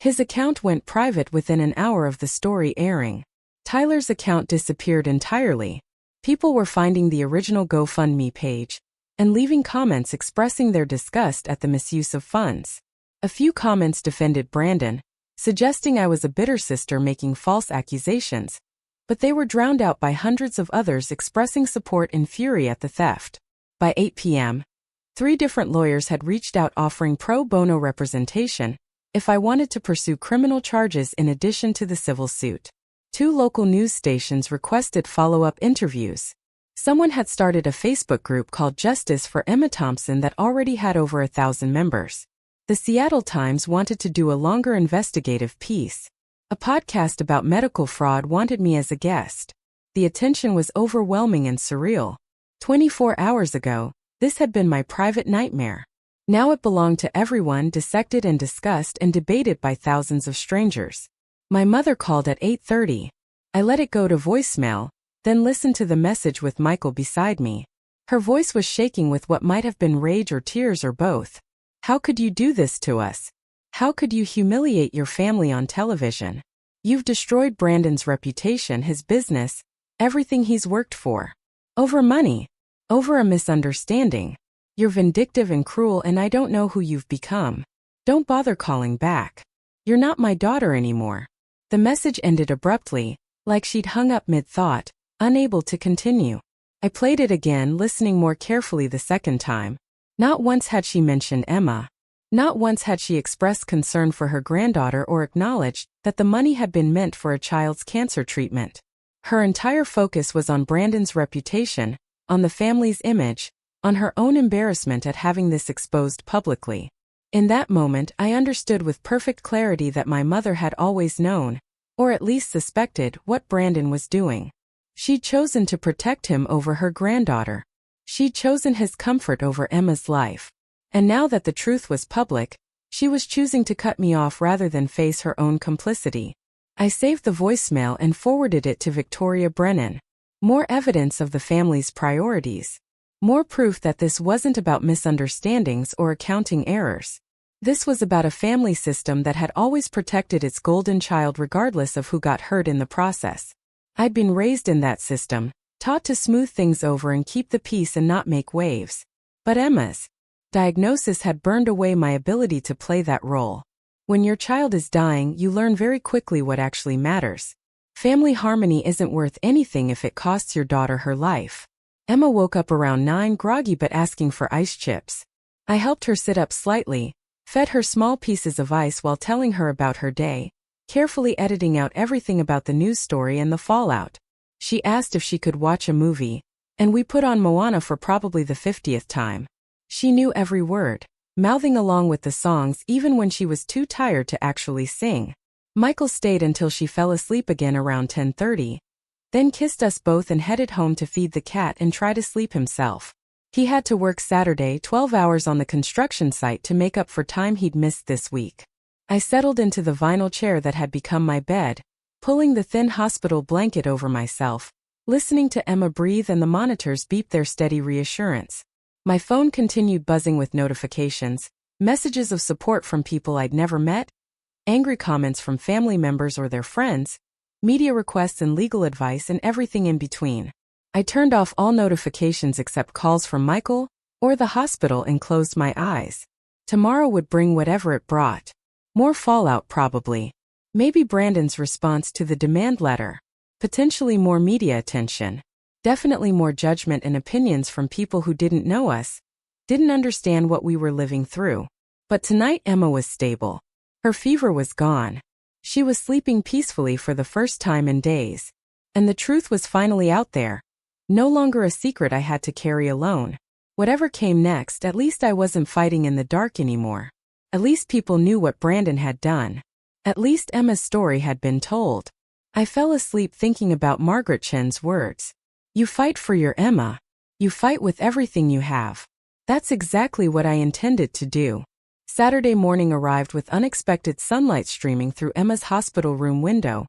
His account went private within an hour of the story airing. Tyler's account disappeared entirely. People were finding the original GoFundMe page and leaving comments expressing their disgust at the misuse of funds. A few comments defended Brandon, suggesting I was a bitter sister making false accusations, but they were drowned out by hundreds of others expressing support and fury at the theft. By 8 p.m., 3 different lawyers had reached out offering pro bono representation if I wanted to pursue criminal charges in addition to the civil suit. 2 local news stations requested follow-up interviews. Someone had started a Facebook group called Justice for Emma Thompson that already had over 1,000 members. The Seattle Times wanted to do a longer investigative piece. A podcast about medical fraud wanted me as a guest. The attention was overwhelming and surreal. 24 hours ago, this had been my private nightmare. Now it belonged to everyone, dissected and discussed and debated by thousands of strangers. My mother called at 8:30. I let it go to voicemail, then listened to the message with Michael beside me. Her voice was shaking with what might have been rage or tears or both. How could you do this to us? How could you humiliate your family on television? You've destroyed Brandon's reputation, his business, everything he's worked for. Over money. Over a misunderstanding. You're vindictive and cruel, and I don't know who you've become. Don't bother calling back. You're not my daughter anymore. The message ended abruptly, like she'd hung up mid-thought, unable to continue. I played it again, listening more carefully the second time. Not once had she mentioned Emma. Not once had she expressed concern for her granddaughter or acknowledged that the money had been meant for a child's cancer treatment. Her entire focus was on Brandon's reputation, on the family's image, on her own embarrassment at having this exposed publicly. In that moment, I understood with perfect clarity that my mother had always known, or at least suspected, what Brandon was doing. She'd chosen to protect him over her granddaughter. She'd chosen his comfort over Emma's life. And now that the truth was public, she was choosing to cut me off rather than face her own complicity. I saved the voicemail and forwarded it to Victoria Brennan. More evidence of the family's priorities. More proof that this wasn't about misunderstandings or accounting errors. This was about a family system that had always protected its golden child regardless of who got hurt in the process. I'd been raised in that system, taught to smooth things over and keep the peace and not make waves. But Emma's diagnosis had burned away my ability to play that role. When your child is dying, you learn very quickly what actually matters. Family harmony isn't worth anything if it costs your daughter her life. Emma woke up around 9, groggy but asking for ice chips. I helped her sit up slightly, fed her small pieces of ice while telling her about her day, carefully editing out everything about the news story and the fallout. She asked if she could watch a movie, and we put on Moana for probably the 50th time. She knew every word, mouthing along with the songs even when she was too tired to actually sing. Michael stayed until she fell asleep again around 10:30, then kissed us both and headed home to feed the cat and try to sleep himself. He had to work Saturday 12 hours on the construction site to make up for time he'd missed this week. I settled into the vinyl chair that had become my bed, pulling the thin hospital blanket over myself, listening to Emma breathe and the monitors beep their steady reassurance. My phone continued buzzing with notifications, messages of support from people I'd never met, angry comments from family members or their friends, media requests and legal advice and everything in between. I turned off all notifications except calls from Michael or the hospital and closed my eyes. Tomorrow would bring whatever it brought. More fallout probably. Maybe Brandon's response to the demand letter. Potentially more media attention. Definitely more judgment and opinions from people who didn't know us, didn't understand what we were living through. But tonight Emma was stable. Her fever was gone. She was sleeping peacefully for the first time in days. And the truth was finally out there. No longer a secret I had to carry alone. Whatever came next, at least I wasn't fighting in the dark anymore. At least people knew what Brandon had done. At least Emma's story had been told. I fell asleep thinking about Margaret Chen's words. You fight for your Emma. You fight with everything you have. That's exactly what I intended to do. Saturday morning arrived with unexpected sunlight streaming through Emma's hospital room window.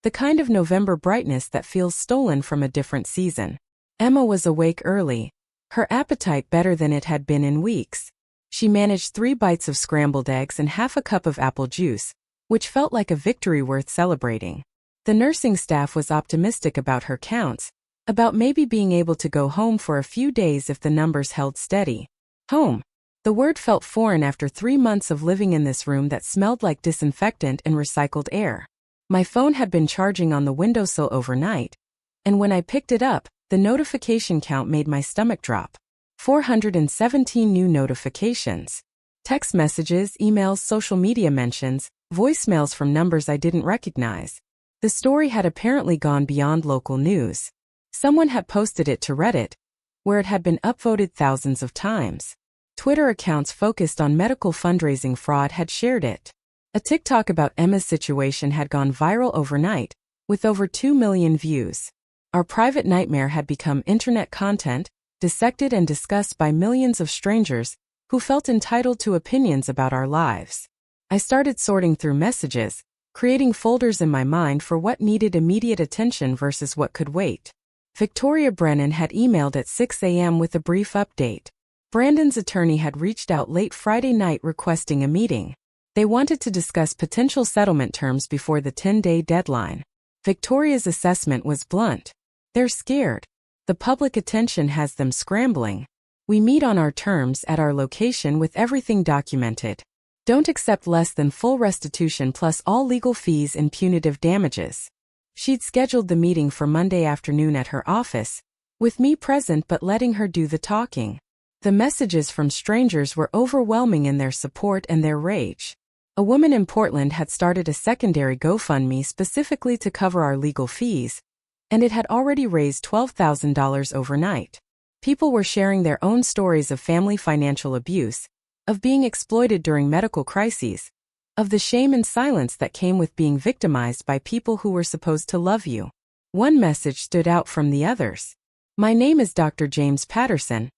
The kind of November brightness that feels stolen from a different season. Emma was awake early. Her appetite better than it had been in weeks. She managed 3 bites of scrambled eggs and half a cup of apple juice, which felt like a victory worth celebrating. The nursing staff was optimistic about her counts, about maybe being able to go home for a few days if the numbers held steady. Home. The word felt foreign after 3 months of living in this room that smelled like disinfectant and recycled air. My phone had been charging on the windowsill overnight, and when I picked it up, the notification count made my stomach drop. 417 new notifications. Text messages, emails, social media mentions, voicemails from numbers I didn't recognize. The story had apparently gone beyond local news. Someone had posted it to Reddit, where it had been upvoted thousands of times. Twitter accounts focused on medical fundraising fraud had shared it. A TikTok about Emma's situation had gone viral overnight, with over 2 million views. Our private nightmare had become internet content, dissected and discussed by millions of strangers who felt entitled to opinions about our lives. I started sorting through messages, creating folders in my mind for what needed immediate attention versus what could wait. Victoria Brennan had emailed at 6 a.m. with a brief update. Brandon's attorney had reached out late Friday night requesting a meeting. They wanted to discuss potential settlement terms before the 10-day deadline. Victoria's assessment was blunt. They're scared. The public attention has them scrambling. We meet on our terms at our location with everything documented. Don't accept less than full restitution plus all legal fees and punitive damages. She'd scheduled the meeting for Monday afternoon at her office, with me present but letting her do the talking. The messages from strangers were overwhelming in their support and their rage. A woman in Portland had started a secondary GoFundMe specifically to cover our legal fees, and it had already raised $12,000 overnight. People were sharing their own stories of family financial abuse, of being exploited during medical crises, of the shame and silence that came with being victimized by people who were supposed to love you. One message stood out from the others. My name is Dr. James Patterson.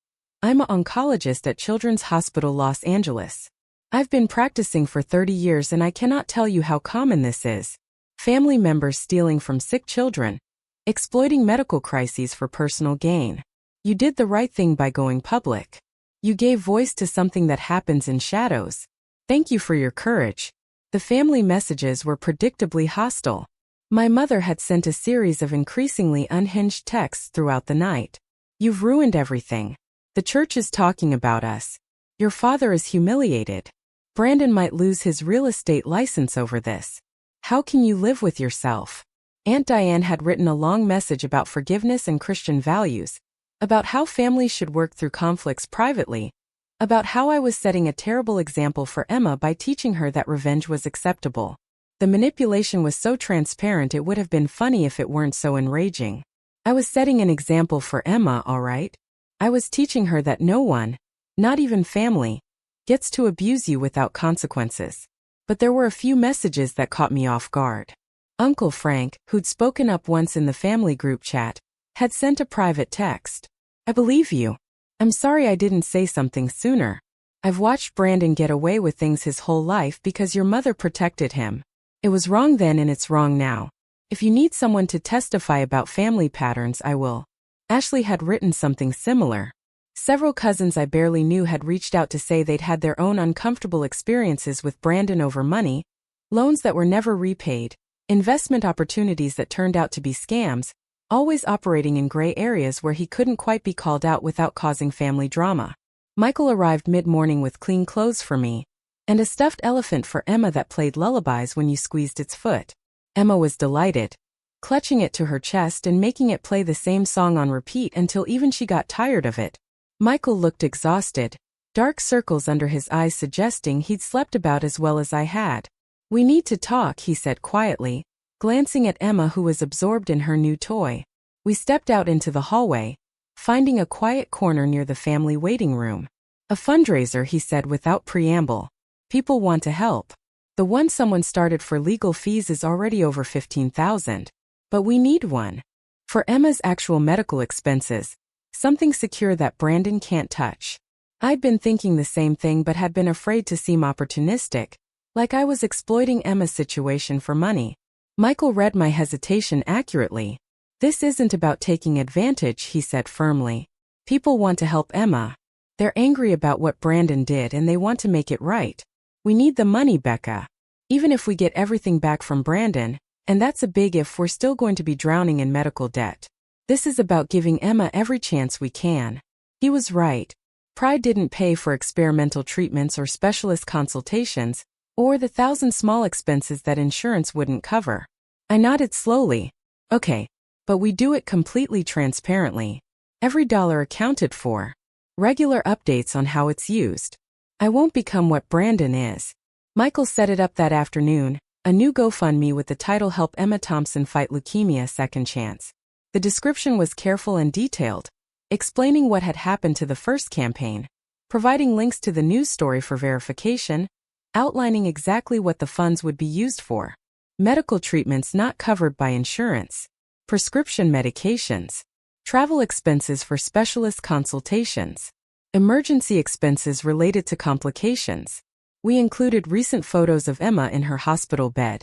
I'm an oncologist at Children's Hospital Los Angeles. I've been practicing for 30 years and I cannot tell you how common this is. Family members stealing from sick children, exploiting medical crises for personal gain. You did the right thing by going public. You gave voice to something that happens in shadows. Thank you for your courage. The family messages were predictably hostile. My mother had sent a series of increasingly unhinged texts throughout the night. You've ruined everything. The church is talking about us. Your father is humiliated. Brandon might lose his real estate license over this. How can you live with yourself? Aunt Diane had written a long message about forgiveness and Christian values, about how families should work through conflicts privately, about how I was setting a terrible example for Emma by teaching her that revenge was acceptable. The manipulation was so transparent it would have been funny if it weren't so enraging. I was setting an example for Emma, all right. I was teaching her that no one, not even family, gets to abuse you without consequences. But there were a few messages that caught me off guard. Uncle Frank, who'd spoken up once in the family group chat, had sent a private text. I believe you. I'm sorry I didn't say something sooner. I've watched Brandon get away with things his whole life because your mother protected him. It was wrong then and it's wrong now. If you need someone to testify about family patterns, I will. Ashley had written something similar. Several cousins I barely knew had reached out to say they'd had their own uncomfortable experiences with Brandon over money, loans that were never repaid, investment opportunities that turned out to be scams, always operating in gray areas where he couldn't quite be called out without causing family drama. Michael arrived mid-morning with clean clothes for me, and a stuffed elephant for Emma that played lullabies when you squeezed its foot. Emma was delighted, clutching it to her chest and making it play the same song on repeat until even she got tired of it. Michael looked exhausted, dark circles under his eyes suggesting he'd slept about as well as I had. We need to talk, he said quietly, glancing at Emma who was absorbed in her new toy. We stepped out into the hallway, finding a quiet corner near the family waiting room. A fundraiser, he said without preamble. People want to help. The one someone started for legal fees is already over $15,000. But we need one. For Emma's actual medical expenses. Something secure that Brandon can't touch. I'd been thinking the same thing but had been afraid to seem opportunistic, like I was exploiting Emma's situation for money. Michael read my hesitation accurately. This isn't about taking advantage, he said firmly. People want to help Emma. They're angry about what Brandon did and they want to make it right. We need the money, Becca. Even if we get everything back from Brandon, and that's a big if, we're still going to be drowning in medical debt. This is about giving Emma every chance we can. He was right. Pride didn't pay for experimental treatments or specialist consultations, or the 1,000 small expenses that insurance wouldn't cover. I nodded slowly. Okay, but we do it completely transparently. Every dollar accounted for. Regular updates on how it's used. I won't become what Brandon is. Michael set it up that afternoon, a new GoFundMe with the title Help Emma Thompson Fight Leukemia Second Chance. The description was careful and detailed, explaining what had happened to the first campaign, providing links to the news story for verification, outlining exactly what the funds would be used for. Medical treatments not covered by insurance, prescription medications, travel expenses for specialist consultations, emergency expenses related to complications. We included recent photos of Emma in her hospital bed,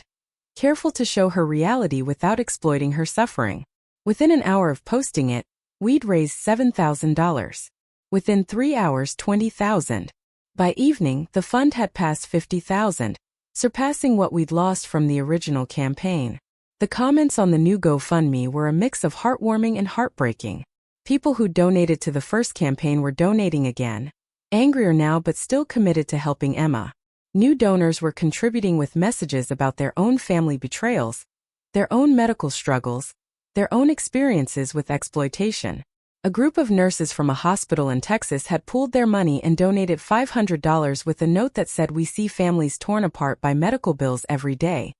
careful to show her reality without exploiting her suffering. Within an hour of posting it, we'd raised $7,000. Within 3 hours, $20,000. By evening, the fund had passed $50,000, surpassing what we'd lost from the original campaign. The comments on the new GoFundMe were a mix of heartwarming and heartbreaking. People who donated to the first campaign were donating again, angrier now but still committed to helping Emma. New donors were contributing with messages about their own family betrayals, their own medical struggles, their own experiences with exploitation. A group of nurses from a hospital in Texas had pooled their money and donated $500 with a note that said, "We see families torn apart by medical bills every day.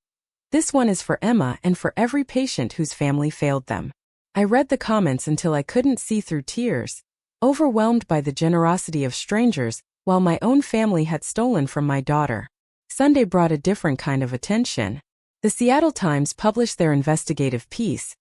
This one is for Emma and for every patient whose family failed them." I read the comments until I couldn't see through tears, overwhelmed by the generosity of strangers, while my own family had stolen from my daughter. Sunday brought a different kind of attention. The Seattle Times published their investigative piece,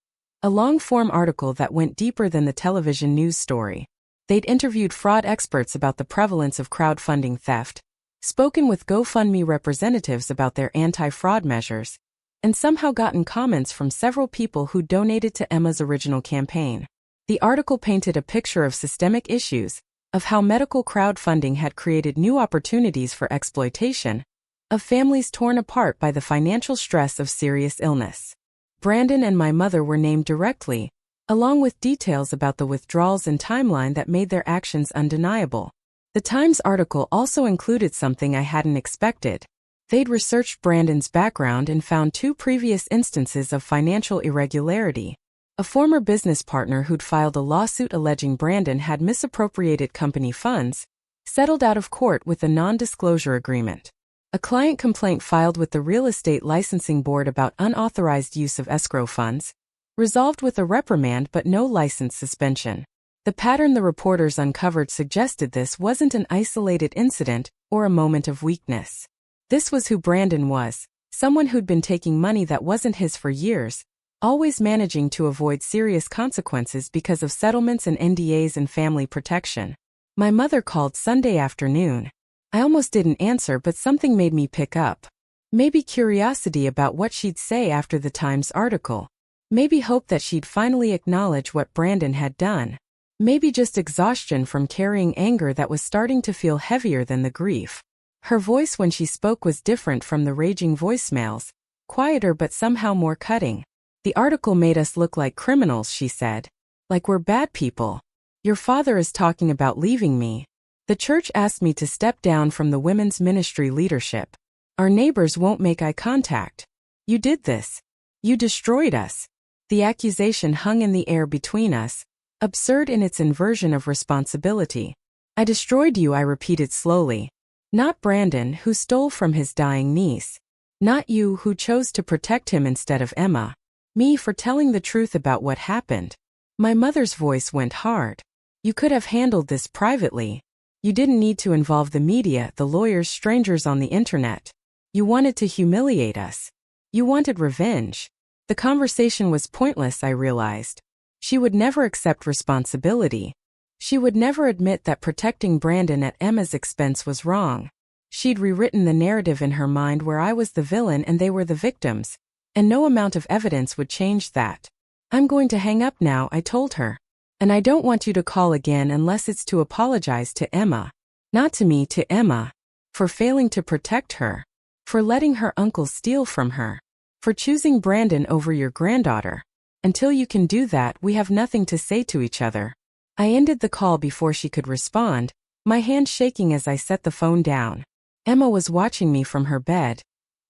a long-form article that went deeper than the television news story. They'd interviewed fraud experts about the prevalence of crowdfunding theft, spoken with GoFundMe representatives about their anti-fraud measures, and somehow gotten comments from several people who donated to Emma's original campaign. The article painted a picture of systemic issues, of how medical crowdfunding had created new opportunities for exploitation, of families torn apart by the financial stress of serious illness. Brandon and my mother were named directly, along with details about the withdrawals and timeline that made their actions undeniable. The Times article also included something I hadn't expected. They'd researched Brandon's background and found 2 previous instances of financial irregularity. A former business partner who'd filed a lawsuit alleging Brandon had misappropriated company funds, settled out of court with a non-disclosure agreement. A client complaint filed with the Real Estate Licensing Board about unauthorized use of escrow funds, resolved with a reprimand but no license suspension. The pattern the reporters uncovered suggested this wasn't an isolated incident or a moment of weakness. This was who Brandon was, someone who'd been taking money that wasn't his for years, always managing to avoid serious consequences because of settlements and NDAs and family protection. My mother called Sunday afternoon. I almost didn't answer, but something made me pick up. Maybe curiosity about what she'd say after the Times article. Maybe hope that she'd finally acknowledge what Brandon had done. Maybe just exhaustion from carrying anger that was starting to feel heavier than the grief. Her voice when she spoke was different from the raging voicemails, quieter but somehow more cutting. "The article made us look like criminals," she said. "Like we're bad people. Your father is talking about leaving me. The church asked me to step down from the women's ministry leadership. Our neighbors won't make eye contact. You did this. You destroyed us." The accusation hung in the air between us, absurd in its inversion of responsibility. "I destroyed you," I repeated slowly. "Not Brandon, who stole from his dying niece. Not you, who chose to protect him instead of Emma. Me, for telling the truth about what happened." My mother's voice went hard. "You could have handled this privately. You didn't need to involve the media, the lawyers, strangers on the internet. You wanted to humiliate us. You wanted revenge." The conversation was pointless, I realized. She would never accept responsibility. She would never admit that protecting Brandon at Emma's expense was wrong. She'd rewritten the narrative in her mind where I was the villain and they were the victims, and no amount of evidence would change that. "I'm going to hang up now," I told her. "And I don't want you to call again unless it's to apologize to Emma. Not to me, to Emma. For failing to protect her. For letting her uncle steal from her. For choosing Brandon over your granddaughter. Until you can do that, we have nothing to say to each other." I ended the call before she could respond, my hand shaking as I set the phone down. Emma was watching me from her bed,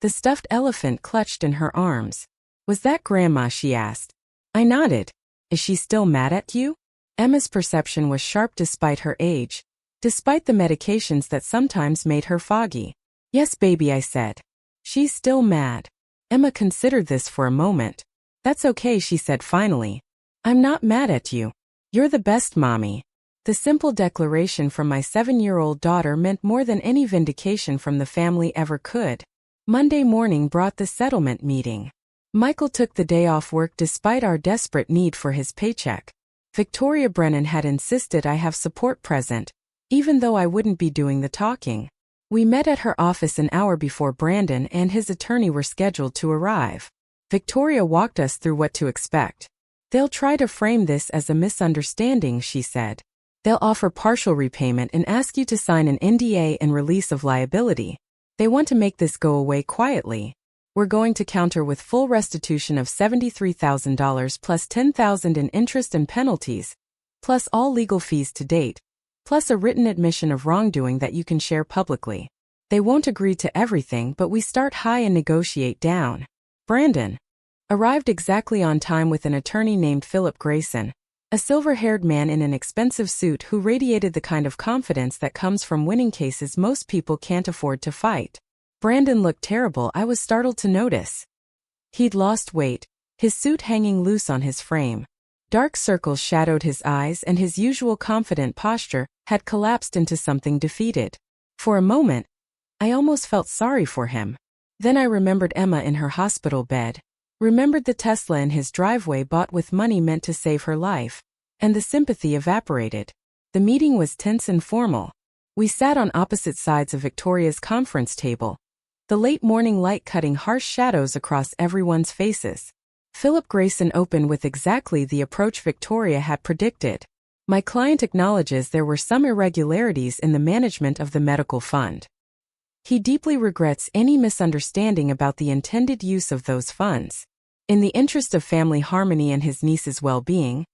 the stuffed elephant clutched in her arms. Was that Grandma? She asked. I nodded. Is she still mad at you? Emma's perception was sharp despite her age, despite the medications that sometimes made her foggy. Yes, baby, I said. She's still mad. Emma considered this for a moment. That's okay, she said finally. I'm not mad at you. You're the best, Mommy. The simple declaration from my 7-year-old daughter meant more than any vindication from the family ever could. Monday morning brought the settlement meeting. Michael took the day off work despite our desperate need for his paycheck. Victoria Brennan had insisted I have support present, even though I wouldn't be doing the talking. We met at her office an hour before Brandon and his attorney were scheduled to arrive. Victoria walked us through what to expect. They'll try to frame this as a misunderstanding, she said. They'll offer partial repayment and ask you to sign an NDA and release of liability. They want to make this go away quietly. We're going to counter with full restitution of $73,000 plus $10,000 in interest and penalties, plus all legal fees to date, plus a written admission of wrongdoing that you can share publicly. They won't agree to everything, but we start high and negotiate down. Brandon arrived exactly on time with an attorney named Philip Grayson, a silver-haired man in an expensive suit who radiated the kind of confidence that comes from winning cases most people can't afford to fight. Brandon looked terrible, I was startled to notice. He'd lost weight, his suit hanging loose on his frame. Dark circles shadowed his eyes and his usual confident posture had collapsed into something defeated. For a moment, I almost felt sorry for him. Then I remembered Emma in her hospital bed, remembered the Tesla in his driveway bought with money meant to save her life, and the sympathy evaporated. The meeting was tense and formal. We sat on opposite sides of Victoria's conference table, the late morning light cutting harsh shadows across everyone's faces. Philip Grayson opened with exactly the approach Victoria had predicted. My client acknowledges there were some irregularities in the management of the medical fund. He deeply regrets any misunderstanding about the intended use of those funds. In the interest of family harmony and his niece's well-being,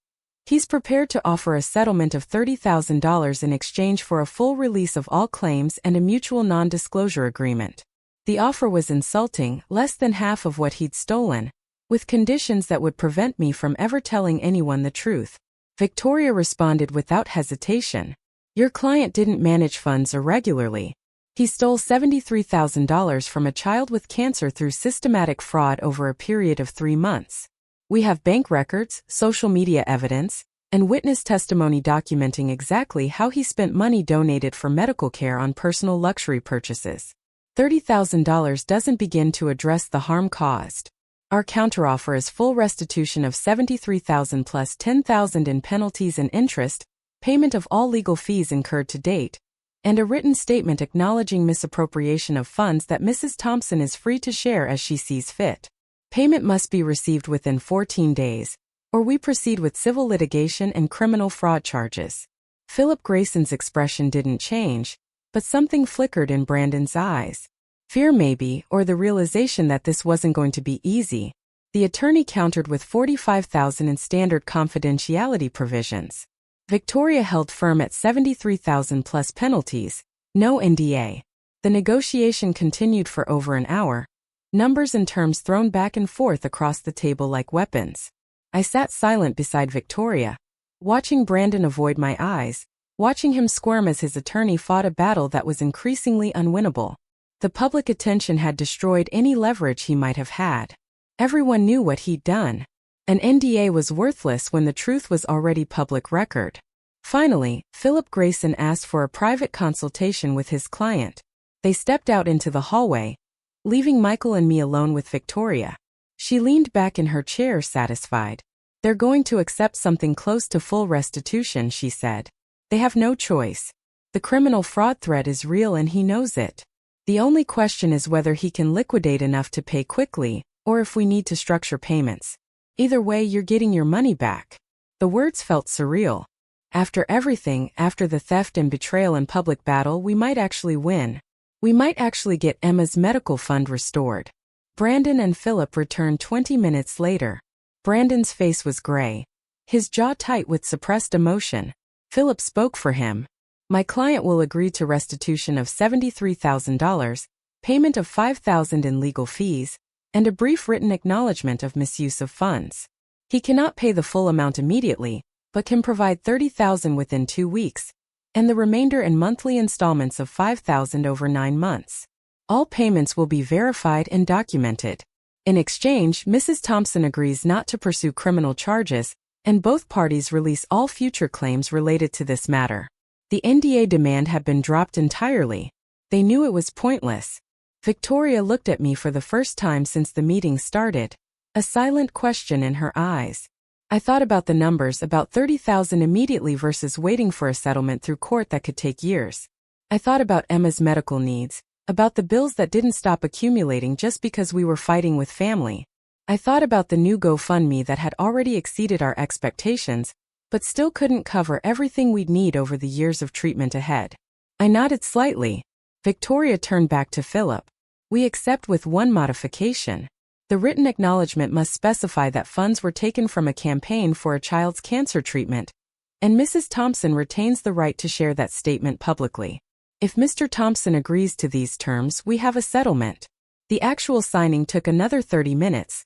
he's prepared to offer a settlement of $30,000 in exchange for a full release of all claims and a mutual non-disclosure agreement. The offer was insulting, less than half of what he'd stolen, with conditions that would prevent me from ever telling anyone the truth. Victoria responded without hesitation. Your client didn't manage funds irregularly. He stole $73,000 from a child with cancer through systematic fraud over a period of 3 months. We have bank records, social media evidence, and witness testimony documenting exactly how he spent money donated for medical care on personal luxury purchases. $30,000 doesn't begin to address the harm caused. Our counteroffer is full restitution of $73,000 plus $10,000 in penalties and interest, payment of all legal fees incurred to date, and a written statement acknowledging misappropriation of funds that Mrs. Thompson is free to share as she sees fit. Payment must be received within 14 days, or we proceed with civil litigation and criminal fraud charges. Philip Grayson's expression didn't change, but something flickered in Brandon's eyes. Fear maybe, or the realization that this wasn't going to be easy. The attorney countered with $45,000 in standard confidentiality provisions. Victoria held firm at $73,000 plus penalties, no NDA. The negotiation continued for over an hour, numbers and terms thrown back and forth across the table like weapons. I sat silent beside Victoria, watching Brandon avoid my eyes, watching him squirm as his attorney fought a battle that was increasingly unwinnable. The public attention had destroyed any leverage he might have had. Everyone knew what he'd done. An NDA was worthless when the truth was already public record. Finally, Philip Grayson asked for a private consultation with his client. They stepped out into the hallway, leaving Michael and me alone with Victoria. She leaned back in her chair, satisfied. They're going to accept something close to full restitution, she said. They have no choice. The criminal fraud threat is real and he knows it. The only question is whether he can liquidate enough to pay quickly, or if we need to structure payments. Either way, you're getting your money back. The words felt surreal. After everything, after the theft and betrayal and public battle, we might actually win. We might actually get Emma's medical fund restored. Brandon and Philip returned 20 minutes later. Brandon's face was gray, his jaw tight with suppressed emotion. Philip spoke for him. My client will agree to restitution of $73,000, payment of $5,000 in legal fees, and a brief written acknowledgement of misuse of funds. He cannot pay the full amount immediately, but can provide $30,000 within 2 weeks, and the remainder in monthly installments of $5,000 over 9 months. All payments will be verified and documented. In exchange, Mrs. Thompson agrees not to pursue criminal charges, and both parties release all future claims related to this matter. The NDA demand had been dropped entirely. They knew it was pointless. Victoria looked at me for the first time since the meeting started, a silent question in her eyes. I thought about the numbers, about $30,000 immediately versus waiting for a settlement through court that could take years. I thought about Emma's medical needs, about the bills that didn't stop accumulating just because we were fighting with family. I thought about the new GoFundMe that had already exceeded our expectations, but still couldn't cover everything we'd need over the years of treatment ahead. I nodded slightly. Victoria turned back to Philip. We accept with one modification. The written acknowledgement must specify that funds were taken from a campaign for a child's cancer treatment, and Mrs. Thompson retains the right to share that statement publicly. If Mr. Thompson agrees to these terms, we have a settlement. The actual signing took another 30 minutes,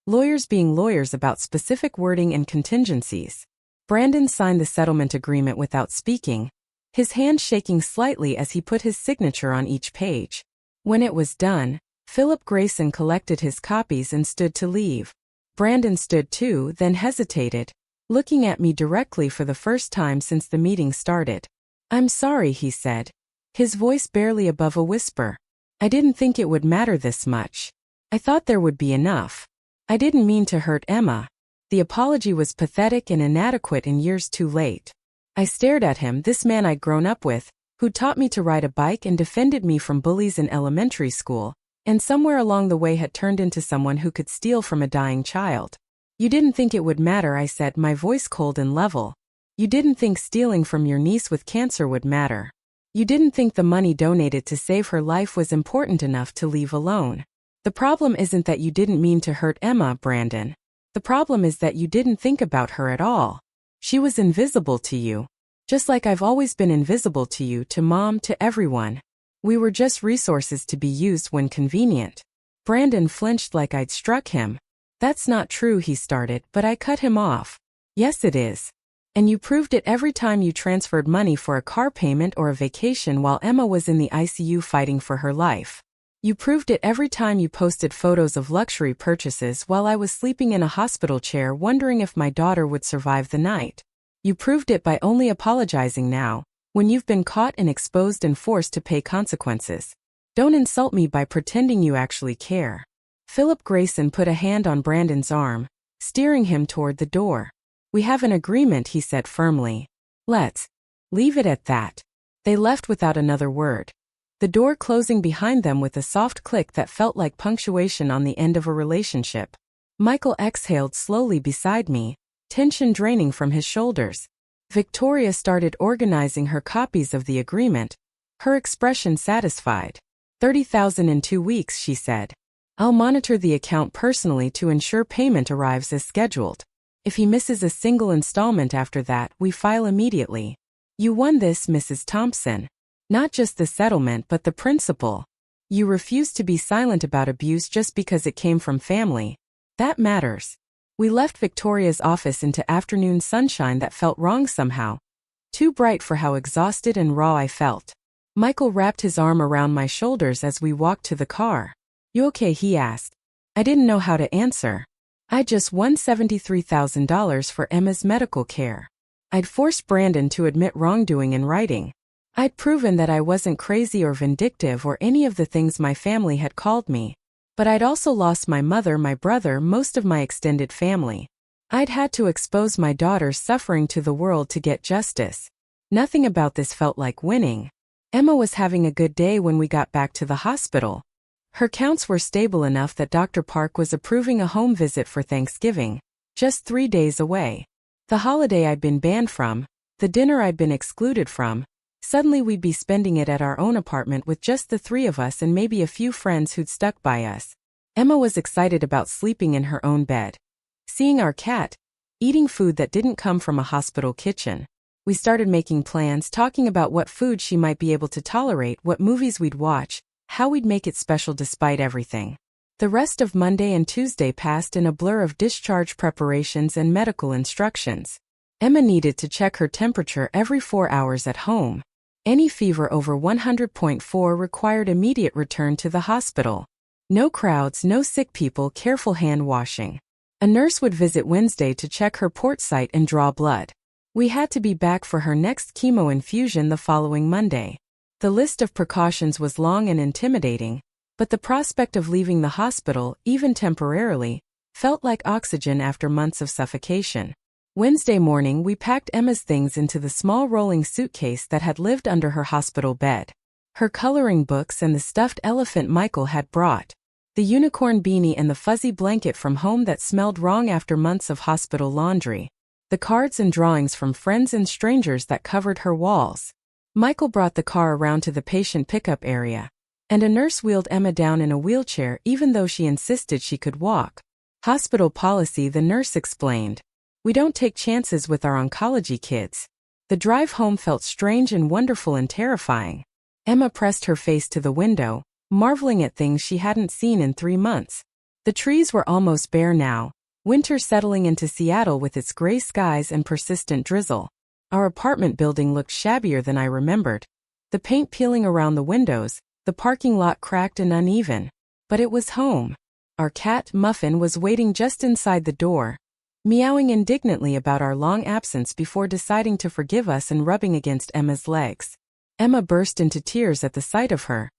lawyers being lawyers about specific wording and contingencies. Brandon signed the settlement agreement without speaking, his hand shaking slightly as he put his signature on each page. When it was done, Philip Grayson collected his copies and stood to leave. Brandon stood too, then hesitated, looking at me directly for the first time since the meeting started. "I'm sorry," he said, his voice barely above a whisper. "I didn't think it would matter this much. I thought there would be enough. I didn't mean to hurt Emma." The apology was pathetic and inadequate in years too late. I stared at him, this man I'd grown up with, who taught me to ride a bike and defended me from bullies in elementary school, and somewhere along the way had turned into someone who could steal from a dying child. "You didn't think it would matter," I said, my voice cold and level. "You didn't think stealing from your niece with cancer would matter. You didn't think the money donated to save her life was important enough to leave alone. The problem isn't that you didn't mean to hurt Emma, Brandon. The problem is that you didn't think about her at all. She was invisible to you. Just like I've always been invisible to you, to Mom, to everyone. We were just resources to be used when convenient." Brandon flinched like I'd struck him. "That's not true," he started, but I cut him off. "Yes, it is. And you proved it every time you transferred money for a car payment or a vacation while Emma was in the ICU fighting for her life. You proved it every time you posted photos of luxury purchases while I was sleeping in a hospital chair wondering if my daughter would survive the night. You proved it by only apologizing now, when you've been caught and exposed and forced to pay consequences. Don't insult me by pretending you actually care." Philip Grayson put a hand on Brandon's arm, steering him toward the door. "We have an agreement," he said firmly. "Let's leave it at that." They left without another word, the door closing behind them with a soft click that felt like punctuation on the end of a relationship. Michael exhaled slowly beside me, tension draining from his shoulders. Victoria started organizing her copies of the agreement, her expression satisfied. $30,000 in 2 weeks, she said. "I'll monitor the account personally to ensure payment arrives as scheduled. If he misses a single installment after that, we file immediately. You won this, Mrs. Thompson. Not just the settlement but the principle. You refused to be silent about abuse just because it came from family. That matters." We left Victoria's office into afternoon sunshine that felt wrong somehow, too bright for how exhausted and raw I felt. Michael wrapped his arm around my shoulders as we walked to the car. "You okay?" he asked. I didn't know how to answer. I just won $73,000 for Emma's medical care. I'd forced Brandon to admit wrongdoing in writing. I'd proven that I wasn't crazy or vindictive or any of the things my family had called me. But I'd also lost my mother, my brother, most of my extended family. I'd had to expose my daughter's suffering to the world to get justice. Nothing about this felt like winning. Emma was having a good day when we got back to the hospital. Her counts were stable enough that Dr. Park was approving a home visit for Thanksgiving, just 3 days away. The holiday I'd been banned from, the dinner I'd been excluded from, suddenly we'd be spending it at our own apartment with just the 3 of us and maybe a few friends who'd stuck by us. Emma was excited about sleeping in her own bed, seeing our cat, eating food that didn't come from a hospital kitchen. We started making plans, talking about what food she might be able to tolerate, what movies we'd watch, how we'd make it special despite everything. The rest of Monday and Tuesday passed in a blur of discharge preparations and medical instructions. Emma needed to check her temperature every 4 hours at home. Any fever over 100.4 required immediate return to the hospital. No crowds, no sick people, careful hand washing. A nurse would visit Wednesday to check her port site and draw blood. We had to be back for her next chemo infusion the following Monday. The list of precautions was long and intimidating, but the prospect of leaving the hospital, even temporarily, felt like oxygen after months of suffocation. Wednesday morning, we packed Emma's things into the small rolling suitcase that had lived under her hospital bed. Her coloring books and the stuffed elephant Michael had brought. The unicorn beanie and the fuzzy blanket from home that smelled wrong after months of hospital laundry. The cards and drawings from friends and strangers that covered her walls. Michael brought the car around to the patient pickup area, and a nurse wheeled Emma down in a wheelchair even though she insisted she could walk. Hospital policy, the nurse explained. We don't take chances with our oncology kids. The drive home felt strange and wonderful and terrifying. Emma pressed her face to the window, marveling at things she hadn't seen in 3 months. The trees were almost bare now, winter settling into Seattle with its gray skies and persistent drizzle. Our apartment building looked shabbier than I remembered. The paint peeling around the windows, the parking lot cracked and uneven. But it was home. Our cat, Muffin, was waiting just inside the door, meowing indignantly about our long absence before deciding to forgive us and rubbing against Emma's legs. Emma burst into tears at the sight of her.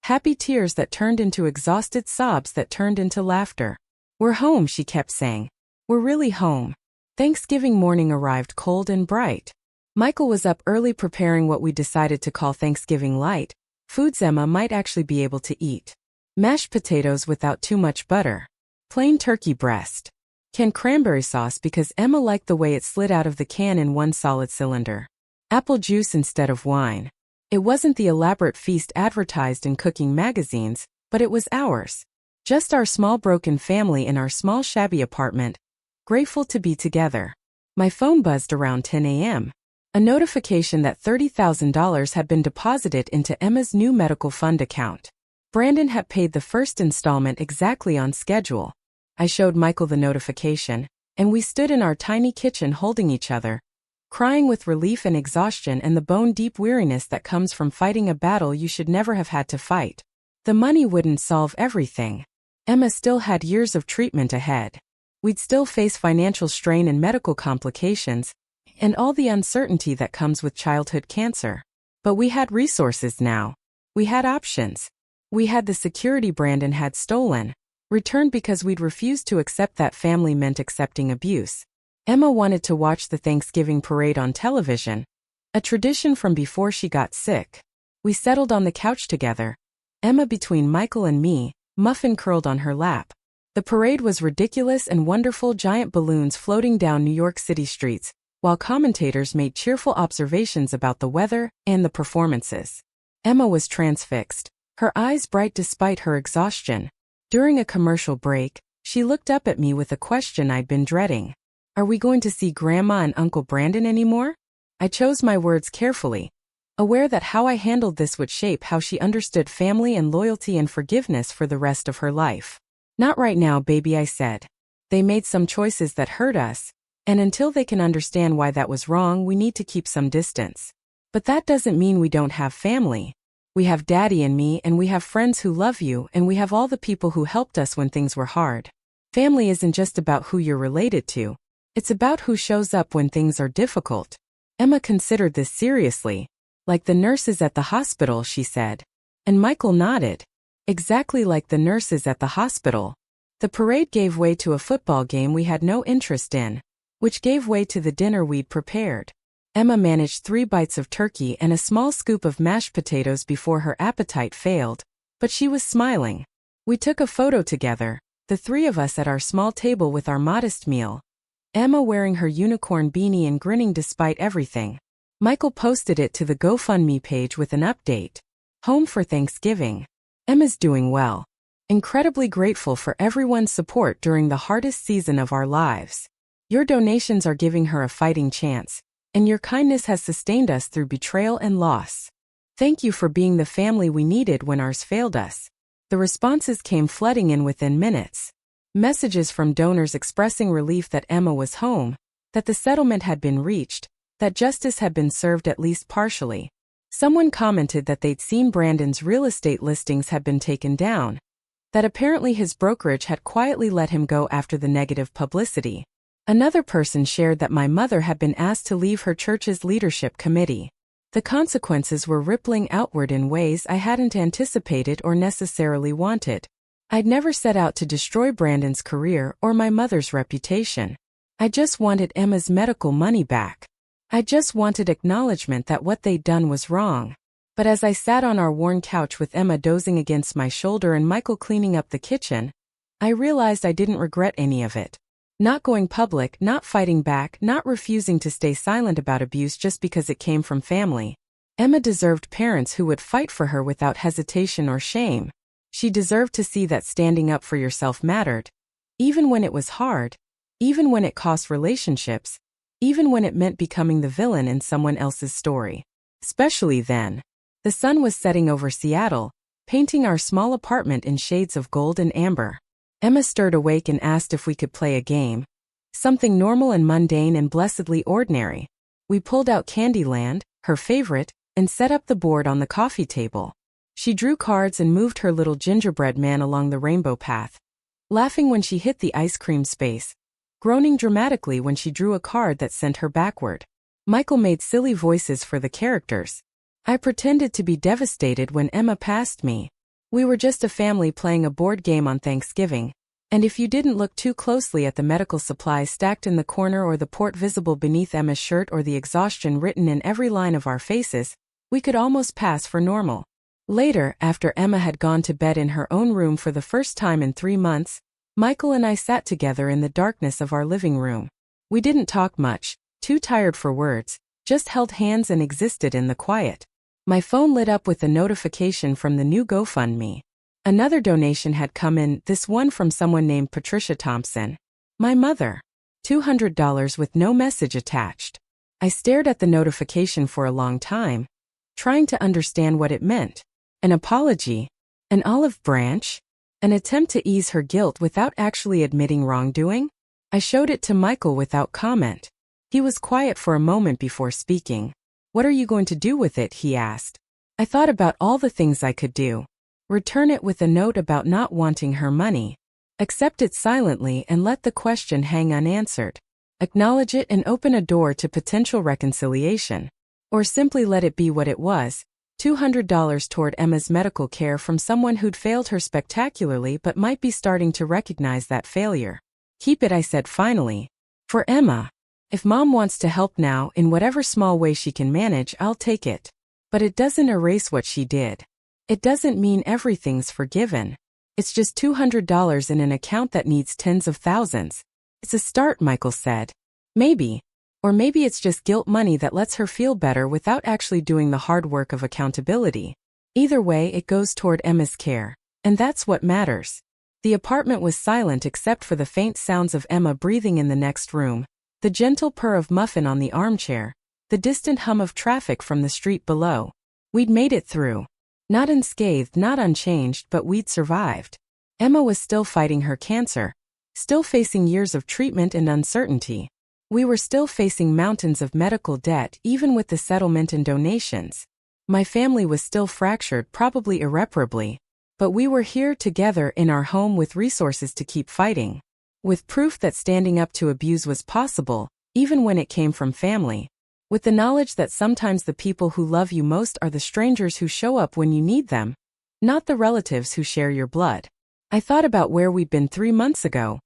Happy tears that turned into exhausted sobs that turned into laughter. We're home, she kept saying. We're really home. Thanksgiving morning arrived cold and bright. Michael was up early preparing what we decided to call Thanksgiving light, foods Emma might actually be able to eat. Mashed potatoes without too much butter. Plain turkey breast. Canned cranberry sauce because Emma liked the way it slid out of the can in one solid cylinder. Apple juice instead of wine. It wasn't the elaborate feast advertised in cooking magazines, but it was ours. Just our small broken family in our small shabby apartment, grateful to be together. My phone buzzed around 10 a.m. A notification that $30,000 had been deposited into Emma's new medical fund account. Brandon had paid the first installment exactly on schedule. I showed Michael the notification, and we stood in our tiny kitchen holding each other, crying with relief and exhaustion and the bone-deep weariness that comes from fighting a battle you should never have had to fight. The money wouldn't solve everything. Emma still had years of treatment ahead. We'd still face financial strain and medical complications, and all the uncertainty that comes with childhood cancer. But we had resources now. We had options. We had the security Brandon had stolen, returned because we'd refused to accept that family meant accepting abuse. Emma wanted to watch the Thanksgiving parade on television, a tradition from before she got sick. We settled on the couch together, Emma between Michael and me, Muffin curled on her lap. The parade was ridiculous and wonderful, giant balloons floating down New York City streets, while commentators made cheerful observations about the weather and the performances. Emma was transfixed, her eyes bright despite her exhaustion. During a commercial break, she looked up at me with a question I'd been dreading. Are we going to see Grandma and Uncle Brandon anymore? I chose my words carefully, aware that how I handled this would shape how she understood family and loyalty and forgiveness for the rest of her life. Not right now, baby, I said. They made some choices that hurt us, and until they can understand why that was wrong, we need to keep some distance. But that doesn't mean we don't have family. We have Daddy and me, and we have friends who love you, and we have all the people who helped us when things were hard. Family isn't just about who you're related to. It's about who shows up when things are difficult. Emma considered this seriously. Like the nurses at the hospital, she said. And Michael nodded. Exactly like the nurses at the hospital. The parade gave way to a football game we had no interest in, which gave way to the dinner we'd prepared. Emma managed 3 bites of turkey and a small scoop of mashed potatoes before her appetite failed, but she was smiling. We took a photo together, the 3 of us at our small table with our modest meal. Emma wearing her unicorn beanie and grinning despite everything. Michael posted it to the GoFundMe page with an update. Home for Thanksgiving. Emma's doing well. Incredibly grateful for everyone's support during the hardest season of our lives. Your donations are giving her a fighting chance, and your kindness has sustained us through betrayal and loss. Thank you for being the family we needed when ours failed us. The responses came flooding in within minutes. Messages from donors expressing relief that Emma was home, that the settlement had been reached, that justice had been served at least partially. Someone commented that they'd seen Brandon's real estate listings had been taken down, that apparently his brokerage had quietly let him go after the negative publicity. Another person shared that my mother had been asked to leave her church's leadership committee. The consequences were rippling outward in ways I hadn't anticipated or necessarily wanted. I'd never set out to destroy Brandon's career or my mother's reputation. I just wanted Emma's medical money back. I just wanted acknowledgement that what they'd done was wrong. But as I sat on our worn couch with Emma dozing against my shoulder and Michael cleaning up the kitchen, I realized I didn't regret any of it. Not going public, not fighting back, not refusing to stay silent about abuse just because it came from family. Emma deserved parents who would fight for her without hesitation or shame. She deserved to see that standing up for yourself mattered. Even when it was hard. Even when it cost relationships. Even when it meant becoming the villain in someone else's story. Especially then. The sun was setting over Seattle, painting our small apartment in shades of gold and amber. Emma stirred awake and asked if we could play a game. Something normal and mundane and blessedly ordinary. We pulled out Candyland, her favorite, and set up the board on the coffee table. She drew cards and moved her little gingerbread man along the rainbow path, laughing when she hit the ice cream space, groaning dramatically when she drew a card that sent her backward. Michael made silly voices for the characters. I pretended to be devastated when Emma passed me. We were just a family playing a board game on Thanksgiving, and if you didn't look too closely at the medical supplies stacked in the corner or the port visible beneath Emma's shirt or the exhaustion written in every line of our faces, we could almost pass for normal. Later, after Emma had gone to bed in her own room for the first time in 3 months, Michael and I sat together in the darkness of our living room. We didn't talk much, too tired for words, just held hands and existed in the quiet. My phone lit up with a notification from the new GoFundMe. Another donation had come in, this one from someone named Patricia Thompson. My mother. $200 with no message attached. I stared at the notification for a long time, trying to understand what it meant. An apology? An olive branch? An attempt to ease her guilt without actually admitting wrongdoing? I showed it to Michael without comment. He was quiet for a moment before speaking. What are you going to do with it? He asked. I thought about all the things I could do. Return it with a note about not wanting her money. Accept it silently and let the question hang unanswered. Acknowledge it and open a door to potential reconciliation. Or simply let it be what it was. $200 toward Emma's medical care from someone who'd failed her spectacularly but might be starting to recognize that failure. Keep it, I said finally. For Emma. If Mom wants to help now in whatever small way she can manage, I'll take it. But it doesn't erase what she did. It doesn't mean everything's forgiven. It's just $200 in an account that needs tens of thousands. It's a start, Michael said. Maybe. Or maybe it's just guilt money that lets her feel better without actually doing the hard work of accountability. Either way, it goes toward Emma's care. And that's what matters. The apartment was silent except for the faint sounds of Emma breathing in the next room, the gentle purr of Muffin on the armchair, the distant hum of traffic from the street below. We'd made it through. Not unscathed, not unchanged, but we'd survived. Emma was still fighting her cancer, still facing years of treatment and uncertainty. We were still facing mountains of medical debt even with the settlement and donations. My family was still fractured, probably irreparably. But we were here together in our home with resources to keep fighting. With proof that standing up to abuse was possible, even when it came from family. With the knowledge that sometimes the people who love you most are the strangers who show up when you need them, not the relatives who share your blood. I thought about where we'd been 3 months ago,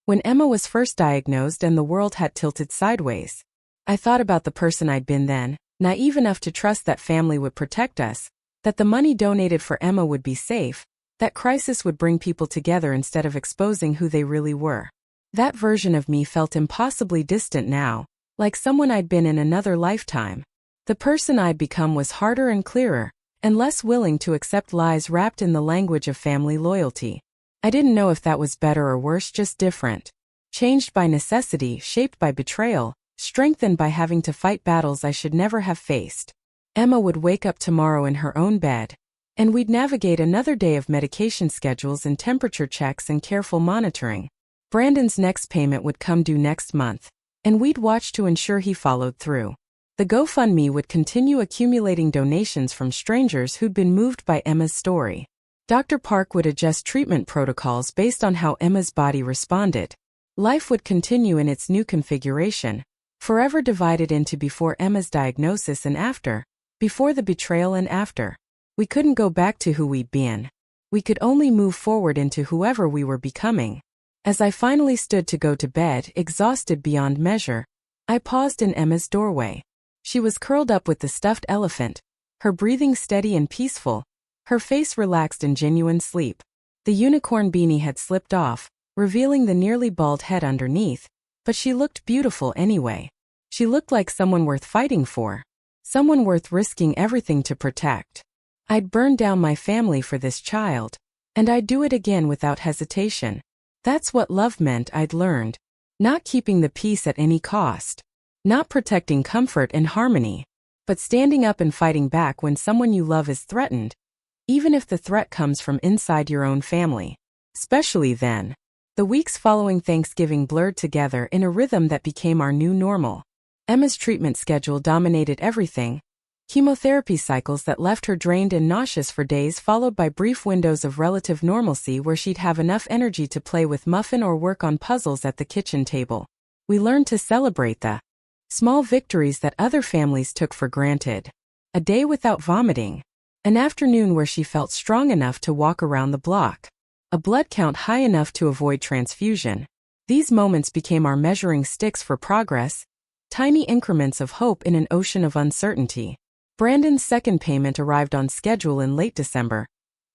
when Emma was first diagnosed and the world had tilted sideways. I thought about the person I'd been then, naive enough to trust that family would protect us, that the money donated for Emma would be safe, that crisis would bring people together instead of exposing who they really were. That version of me felt impossibly distant now, like someone I'd been in another lifetime. The person I'd become was harder and clearer, and less willing to accept lies wrapped in the language of family loyalty. I didn't know if that was better or worse, just different. Changed by necessity, shaped by betrayal, strengthened by having to fight battles I should never have faced. Emma would wake up tomorrow in her own bed, And we'd navigate another day of medication schedules and temperature checks and careful monitoring. Brandon's next payment would come due next month, and we'd watch to ensure he followed through. The GoFundMe would continue accumulating donations from strangers who'd been moved by Emma's story. Dr. Park would adjust treatment protocols based on how Emma's body responded. Life would continue in its new configuration, forever divided into before Emma's diagnosis and after, before the betrayal and after. We couldn't go back to who we'd been. We could only move forward into whoever we were becoming. As I finally stood to go to bed, exhausted beyond measure, I paused in Emma's doorway. She was curled up with the stuffed elephant, her breathing steady and peaceful, her face relaxed in genuine sleep. The unicorn beanie had slipped off, revealing the nearly bald head underneath, but she looked beautiful anyway. She looked like someone worth fighting for, someone worth risking everything to protect. I'd burn down my family for this child, and I'd do it again without hesitation. That's what love meant, I'd learned. Not keeping the peace at any cost. Not protecting comfort and harmony, but standing up and fighting back when someone you love is threatened, even if the threat comes from inside your own family. Especially then. The weeks following Thanksgiving blurred together in a rhythm that became our new normal. Emma's treatment schedule dominated everything. Chemotherapy cycles that left her drained and nauseous for days, followed by brief windows of relative normalcy where she'd have enough energy to play with Muffin or work on puzzles at the kitchen table. We learned to celebrate the small victories that other families took for granted. A day without vomiting. An afternoon where she felt strong enough to walk around the block. A blood count high enough to avoid transfusion. These moments became our measuring sticks for progress, tiny increments of hope in an ocean of uncertainty. Brandon's second payment arrived on schedule in late December.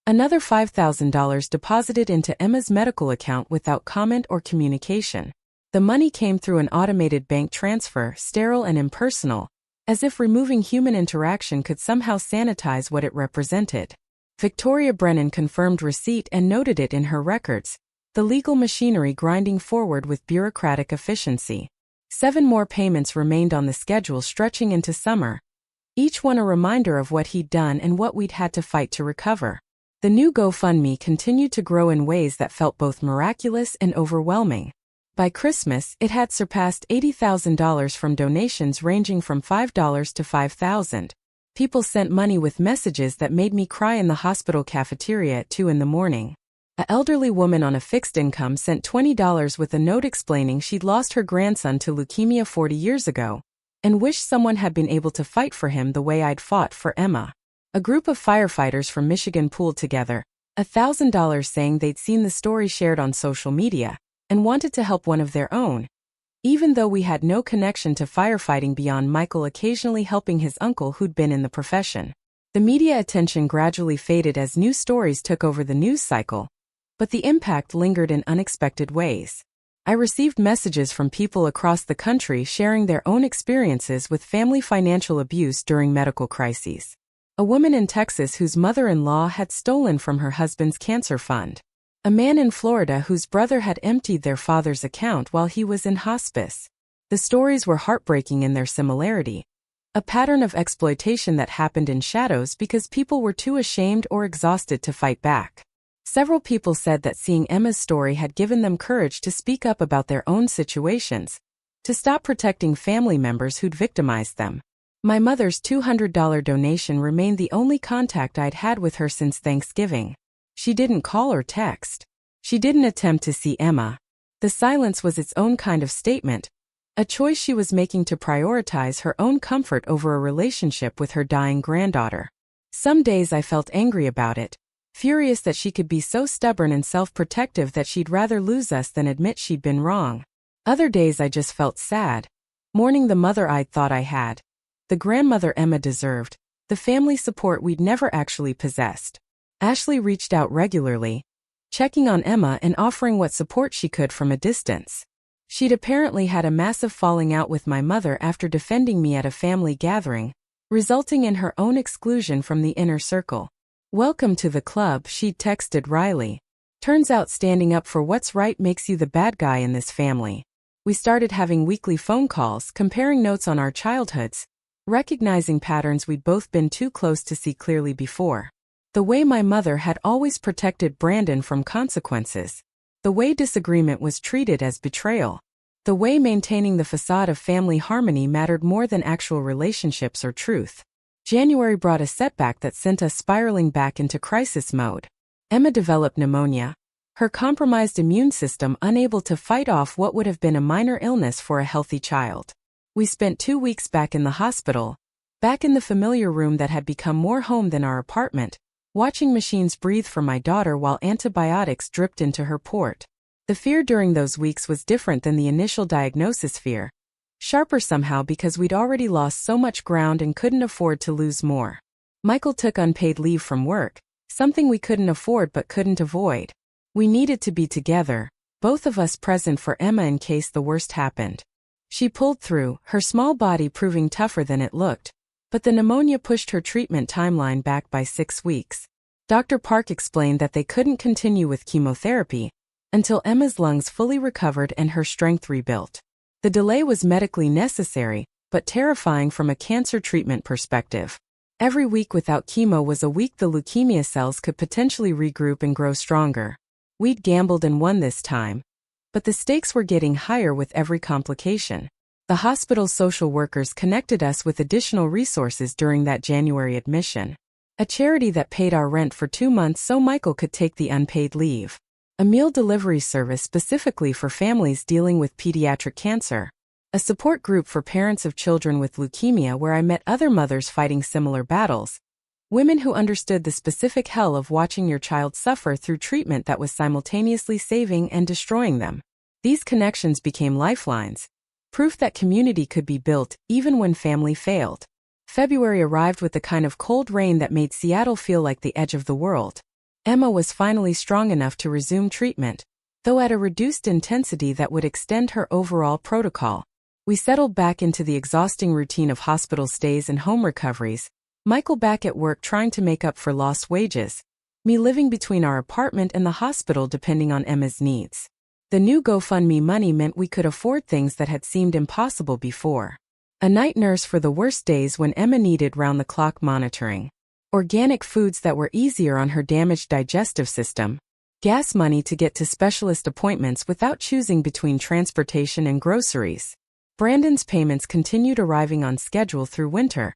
Another $5,000 deposited into Emma's medical account without comment or communication. The money came through an automated bank transfer, sterile and impersonal, as if removing human interaction could somehow sanitize what it represented. Victoria Brennan confirmed receipt and noted it in her records, the legal machinery grinding forward with bureaucratic efficiency. 7 more payments remained on the schedule, stretching into summer, each one a reminder of what he'd done and what we'd had to fight to recover. The new GoFundMe continued to grow in ways that felt both miraculous and overwhelming. By Christmas, it had surpassed $80,000 from donations ranging from $5 to $5,000. People sent money with messages that made me cry in the hospital cafeteria at 2 in the morning. An elderly woman on a fixed income sent $20 with a note explaining she'd lost her grandson to leukemia 40 years ago, and wished someone had been able to fight for him the way I'd fought for Emma. A group of firefighters from Michigan pooled together, $1,000 saying they'd seen the story shared on social media, and wanted to help one of their own. Even though we had no connection to firefighting beyond Michael occasionally helping his uncle who'd been in the profession. The media attention gradually faded as new stories took over the news cycle, but the impact lingered in unexpected ways. I received messages from people across the country sharing their own experiences with family financial abuse during medical crises. A woman in Texas whose mother-in-law had stolen from her husband's cancer fund. A man in Florida whose brother had emptied their father's account while he was in hospice. The stories were heartbreaking in their similarity. A pattern of exploitation that happened in shadows because people were too ashamed or exhausted to fight back. Several people said that seeing Emma's story had given them courage to speak up about their own situations, to stop protecting family members who'd victimized them. My mother's $200 donation remained the only contact I'd had with her since Thanksgiving. She didn't call or text. She didn't attempt to see Emma. The silence was its own kind of statement, a choice she was making to prioritize her own comfort over a relationship with her dying granddaughter. Some days I felt angry about it, furious that she could be so stubborn and self-protective that she'd rather lose us than admit she'd been wrong. Other days I just felt sad, mourning the mother I'd thought I had, the grandmother Emma deserved, the family support we'd never actually possessed. Ashley reached out regularly, checking on Emma and offering what support she could from a distance. She'd apparently had a massive falling out with my mother after defending me at a family gathering, resulting in her own exclusion from the inner circle. "Welcome to the club," she'd texted Riley. "Turns out standing up for what's right makes you the bad guy in this family." We started having weekly phone calls, comparing notes on our childhoods, recognizing patterns we'd both been too close to see clearly before. The way my mother had always protected Brandon from consequences. The way disagreement was treated as betrayal. The way maintaining the facade of family harmony mattered more than actual relationships or truth. January brought a setback that sent us spiraling back into crisis mode. Emma developed pneumonia, her compromised immune system unable to fight off what would have been a minor illness for a healthy child. We spent 2 weeks back in the hospital, back in the familiar room that had become more home than our apartment, watching machines breathe for my daughter while antibiotics dripped into her port. The fear during those weeks was different than the initial diagnosis fear. Sharper somehow because we'd already lost so much ground and couldn't afford to lose more. Michael took unpaid leave from work, something we couldn't afford but couldn't avoid. We needed to be together, both of us present for Emma in case the worst happened. She pulled through, her small body proving tougher than it looked, but the pneumonia pushed her treatment timeline back by 6 weeks. Dr. Park explained that they couldn't continue with chemotherapy until Emma's lungs fully recovered and her strength rebuilt. The delay was medically necessary, but terrifying from a cancer treatment perspective. Every week without chemo was a week the leukemia cells could potentially regroup and grow stronger. We'd gambled and won this time. But the stakes were getting higher with every complication. The hospital's social workers connected us with additional resources during that January admission. A charity that paid our rent for 2 months so Michael could take the unpaid leave. A meal delivery service specifically for families dealing with pediatric cancer. A support group for parents of children with leukemia where I met other mothers fighting similar battles. Women who understood the specific hell of watching your child suffer through treatment that was simultaneously saving and destroying them. These connections became lifelines. Proof that community could be built, even when family failed. February arrived with the kind of cold rain that made Seattle feel like the edge of the world. Emma was finally strong enough to resume treatment, though at a reduced intensity that would extend her overall protocol. We settled back into the exhausting routine of hospital stays and home recoveries, Michael back at work trying to make up for lost wages, me living between our apartment and the hospital depending on Emma's needs. The new GoFundMe money meant we could afford things that had seemed impossible before. A night nurse for the worst days when Emma needed round-the-clock monitoring. Organic foods that were easier on her damaged digestive system. Gas money to get to specialist appointments without choosing between transportation and groceries. Brandon's payments continued arriving on schedule through winter,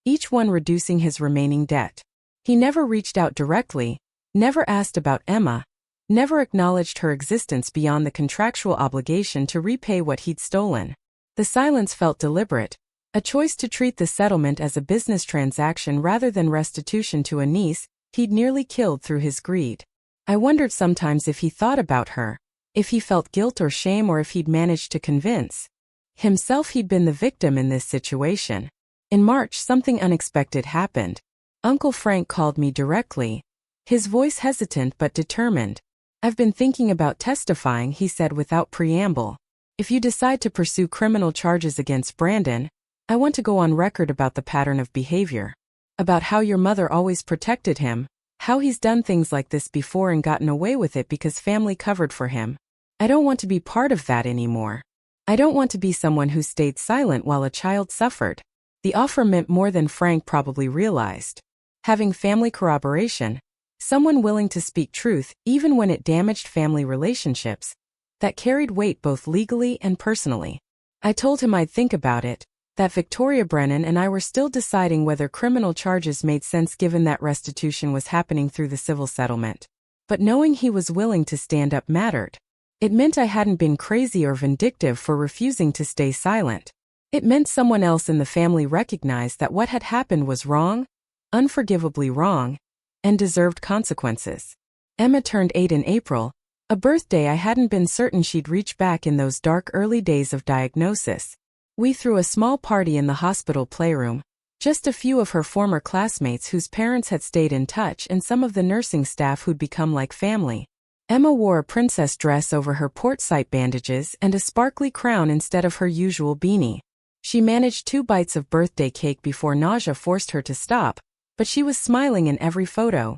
each one reducing his remaining debt. He never reached out directly, never asked about Emma, never acknowledged her existence beyond the contractual obligation to repay what he'd stolen. The silence felt deliberate, a choice to treat the settlement as a business transaction rather than restitution to a niece he'd nearly killed through his greed. I wondered sometimes if he thought about her, if he felt guilt or shame, or if he'd managed to convince himself he'd been the victim in this situation. In March, something unexpected happened. Uncle Frank called me directly, his voice hesitant but determined. "I've been thinking about testifying," he said without preamble. "If you decide to pursue criminal charges against Brandon, I want to go on record about the pattern of behavior. About how your mother always protected him, how he's done things like this before and gotten away with it because family covered for him. I don't want to be part of that anymore. I don't want to be someone who stayed silent while a child suffered." The offer meant more than Frank probably realized. Having family corroboration, someone willing to speak truth even when it damaged family relationships, that carried weight both legally and personally. I told him I'd think about it, that Victoria Brennan and I were still deciding whether criminal charges made sense given that restitution was happening through the civil settlement. But knowing he was willing to stand up mattered. It meant I hadn't been crazy or vindictive for refusing to stay silent. It meant someone else in the family recognized that what had happened was wrong, unforgivably wrong, and deserved consequences. Emma turned 8 in April, a birthday I hadn't been certain she'd reach back in those dark early days of diagnosis. We threw a small party in the hospital playroom, just a few of her former classmates whose parents had stayed in touch and some of the nursing staff who'd become like family. Emma wore a princess dress over her port site bandages and a sparkly crown instead of her usual beanie. She managed 2 bites of birthday cake before nausea forced her to stop, but she was smiling in every photo,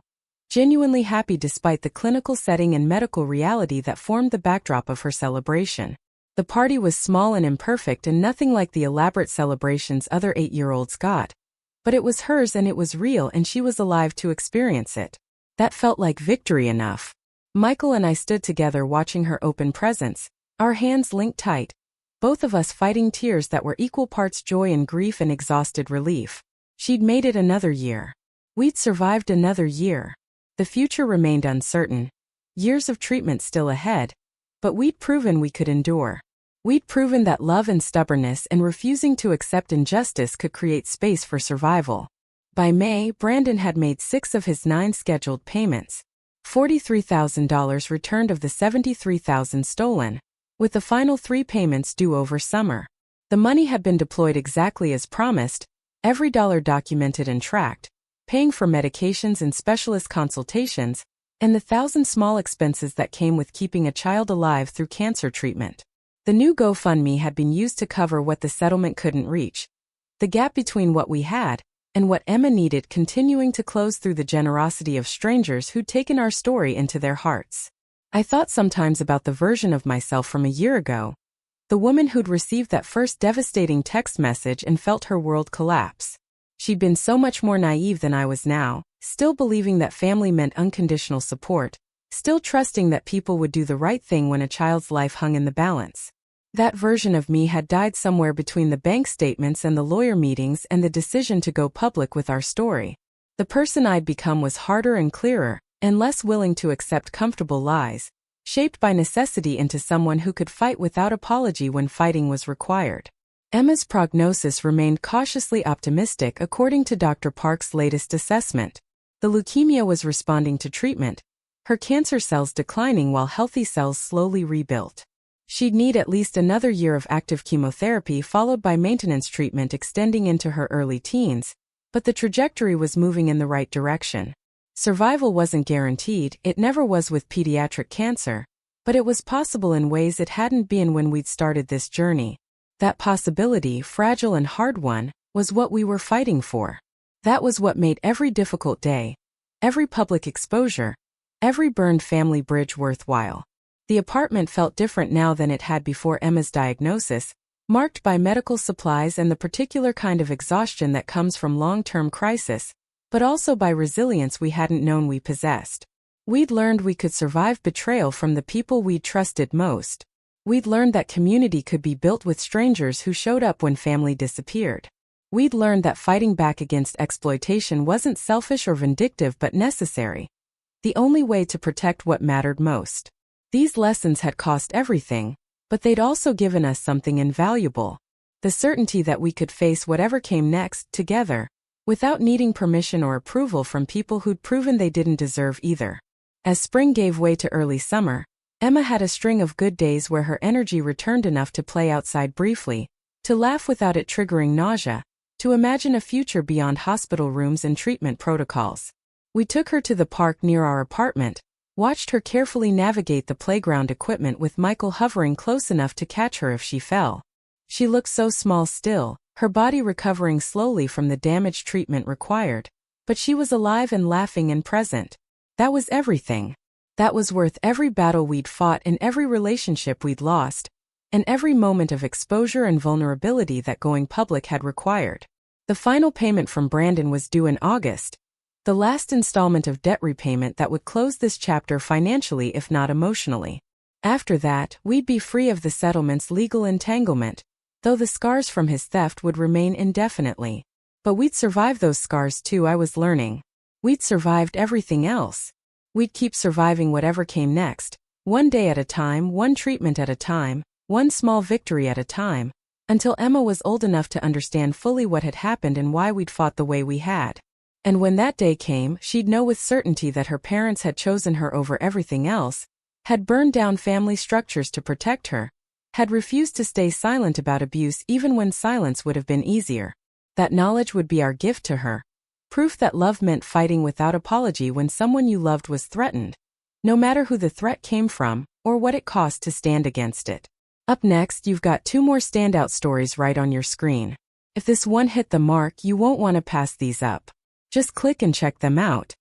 genuinely happy despite the clinical setting and medical reality that formed the backdrop of her celebration. The party was small and imperfect and nothing like the elaborate celebrations other 8-year-olds got, But it was hers and it was real and she was alive to experience it. That felt like victory enough. Michael and I stood together watching her open presents, our hands linked tight, both of us fighting tears that were equal parts joy and grief and exhausted relief. She'd made it another year. We'd survived another year. The future remained uncertain. Years of treatment still ahead. But we'd proven we could endure. We'd proven that love and stubbornness and refusing to accept injustice could create space for survival. By May, Brandon had made 6 of his 9 scheduled payments. $43,000 returned of the $73,000 stolen, with the final 3 payments due over summer. The money had been deployed exactly as promised, every dollar documented and tracked, paying for medications and specialist consultations, and the 1,000 small expenses that came with keeping a child alive through cancer treatment. The new GoFundMe had been used to cover what the settlement couldn't reach, the gap between what we had and what Emma needed, continuing to close through the generosity of strangers who'd taken our story into their hearts. I thought sometimes about the version of myself from a year ago, the woman who'd received that first devastating text message and felt her world collapse. She'd been so much more naive than I was now, still believing that family meant unconditional support, still trusting that people would do the right thing when a child's life hung in the balance. That version of me had died somewhere between the bank statements and the lawyer meetings and the decision to go public with our story. The person I'd become was harder and clearer, and less willing to accept comfortable lies, shaped by necessity into someone who could fight without apology when fighting was required. Emma's prognosis remained cautiously optimistic according to Dr. Park's latest assessment. The leukemia was responding to treatment, her cancer cells declining while healthy cells slowly rebuilt. She'd need at least another year of active chemotherapy followed by maintenance treatment extending into her early teens, but the trajectory was moving in the right direction. Survival wasn't guaranteed, it never was with pediatric cancer, but it was possible in ways it hadn't been when we'd started this journey. That possibility, fragile and hard one, was what we were fighting for. That was what made every difficult day, every public exposure, every burned family bridge worthwhile. The apartment felt different now than it had before Emma's diagnosis, marked by medical supplies and the particular kind of exhaustion that comes from long-term crisis, but also by resilience we hadn't known we possessed. We'd learned we could survive betrayal from the people we'd trusted most. We'd learned that community could be built with strangers who showed up when family disappeared. We'd learned that fighting back against exploitation wasn't selfish or vindictive but necessary. The only way to protect what mattered most. These lessons had cost everything, but they'd also given us something invaluable. The certainty that we could face whatever came next, together, without needing permission or approval from people who'd proven they didn't deserve either. As spring gave way to early summer, Emma had a string of good days where her energy returned enough to play outside briefly, to laugh without it triggering nausea, to imagine a future beyond hospital rooms and treatment protocols. We took her to the park near our apartment, watched her carefully navigate the playground equipment with Michael hovering close enough to catch her if she fell. She looked so small still, her body recovering slowly from the damage treatment required, but she was alive and laughing and present. That was everything. That was worth every battle we'd fought and every relationship we'd lost, and every moment of exposure and vulnerability that going public had required. The final payment from Brandon was due in August, the last installment of debt repayment that would close this chapter financially if not emotionally. After that, we'd be free of the settlement's legal entanglement, though the scars from his theft would remain indefinitely. But we'd survive those scars too, I was learning. We'd survived everything else. We'd keep surviving whatever came next, one day at a time, one treatment at a time, one small victory at a time, until Emma was old enough to understand fully what had happened and why we'd fought the way we had. And when that day came, she'd know with certainty that her parents had chosen her over everything else, had burned down family structures to protect her, had refused to stay silent about abuse even when silence would have been easier. That knowledge would be our gift to her. Proof that love meant fighting without apology when someone you loved was threatened, no matter who the threat came from, or what it cost to stand against it. Up next, you've got 2 more standout stories right on your screen. If this one hit the mark, you won't want to pass these up. Just click and check them out.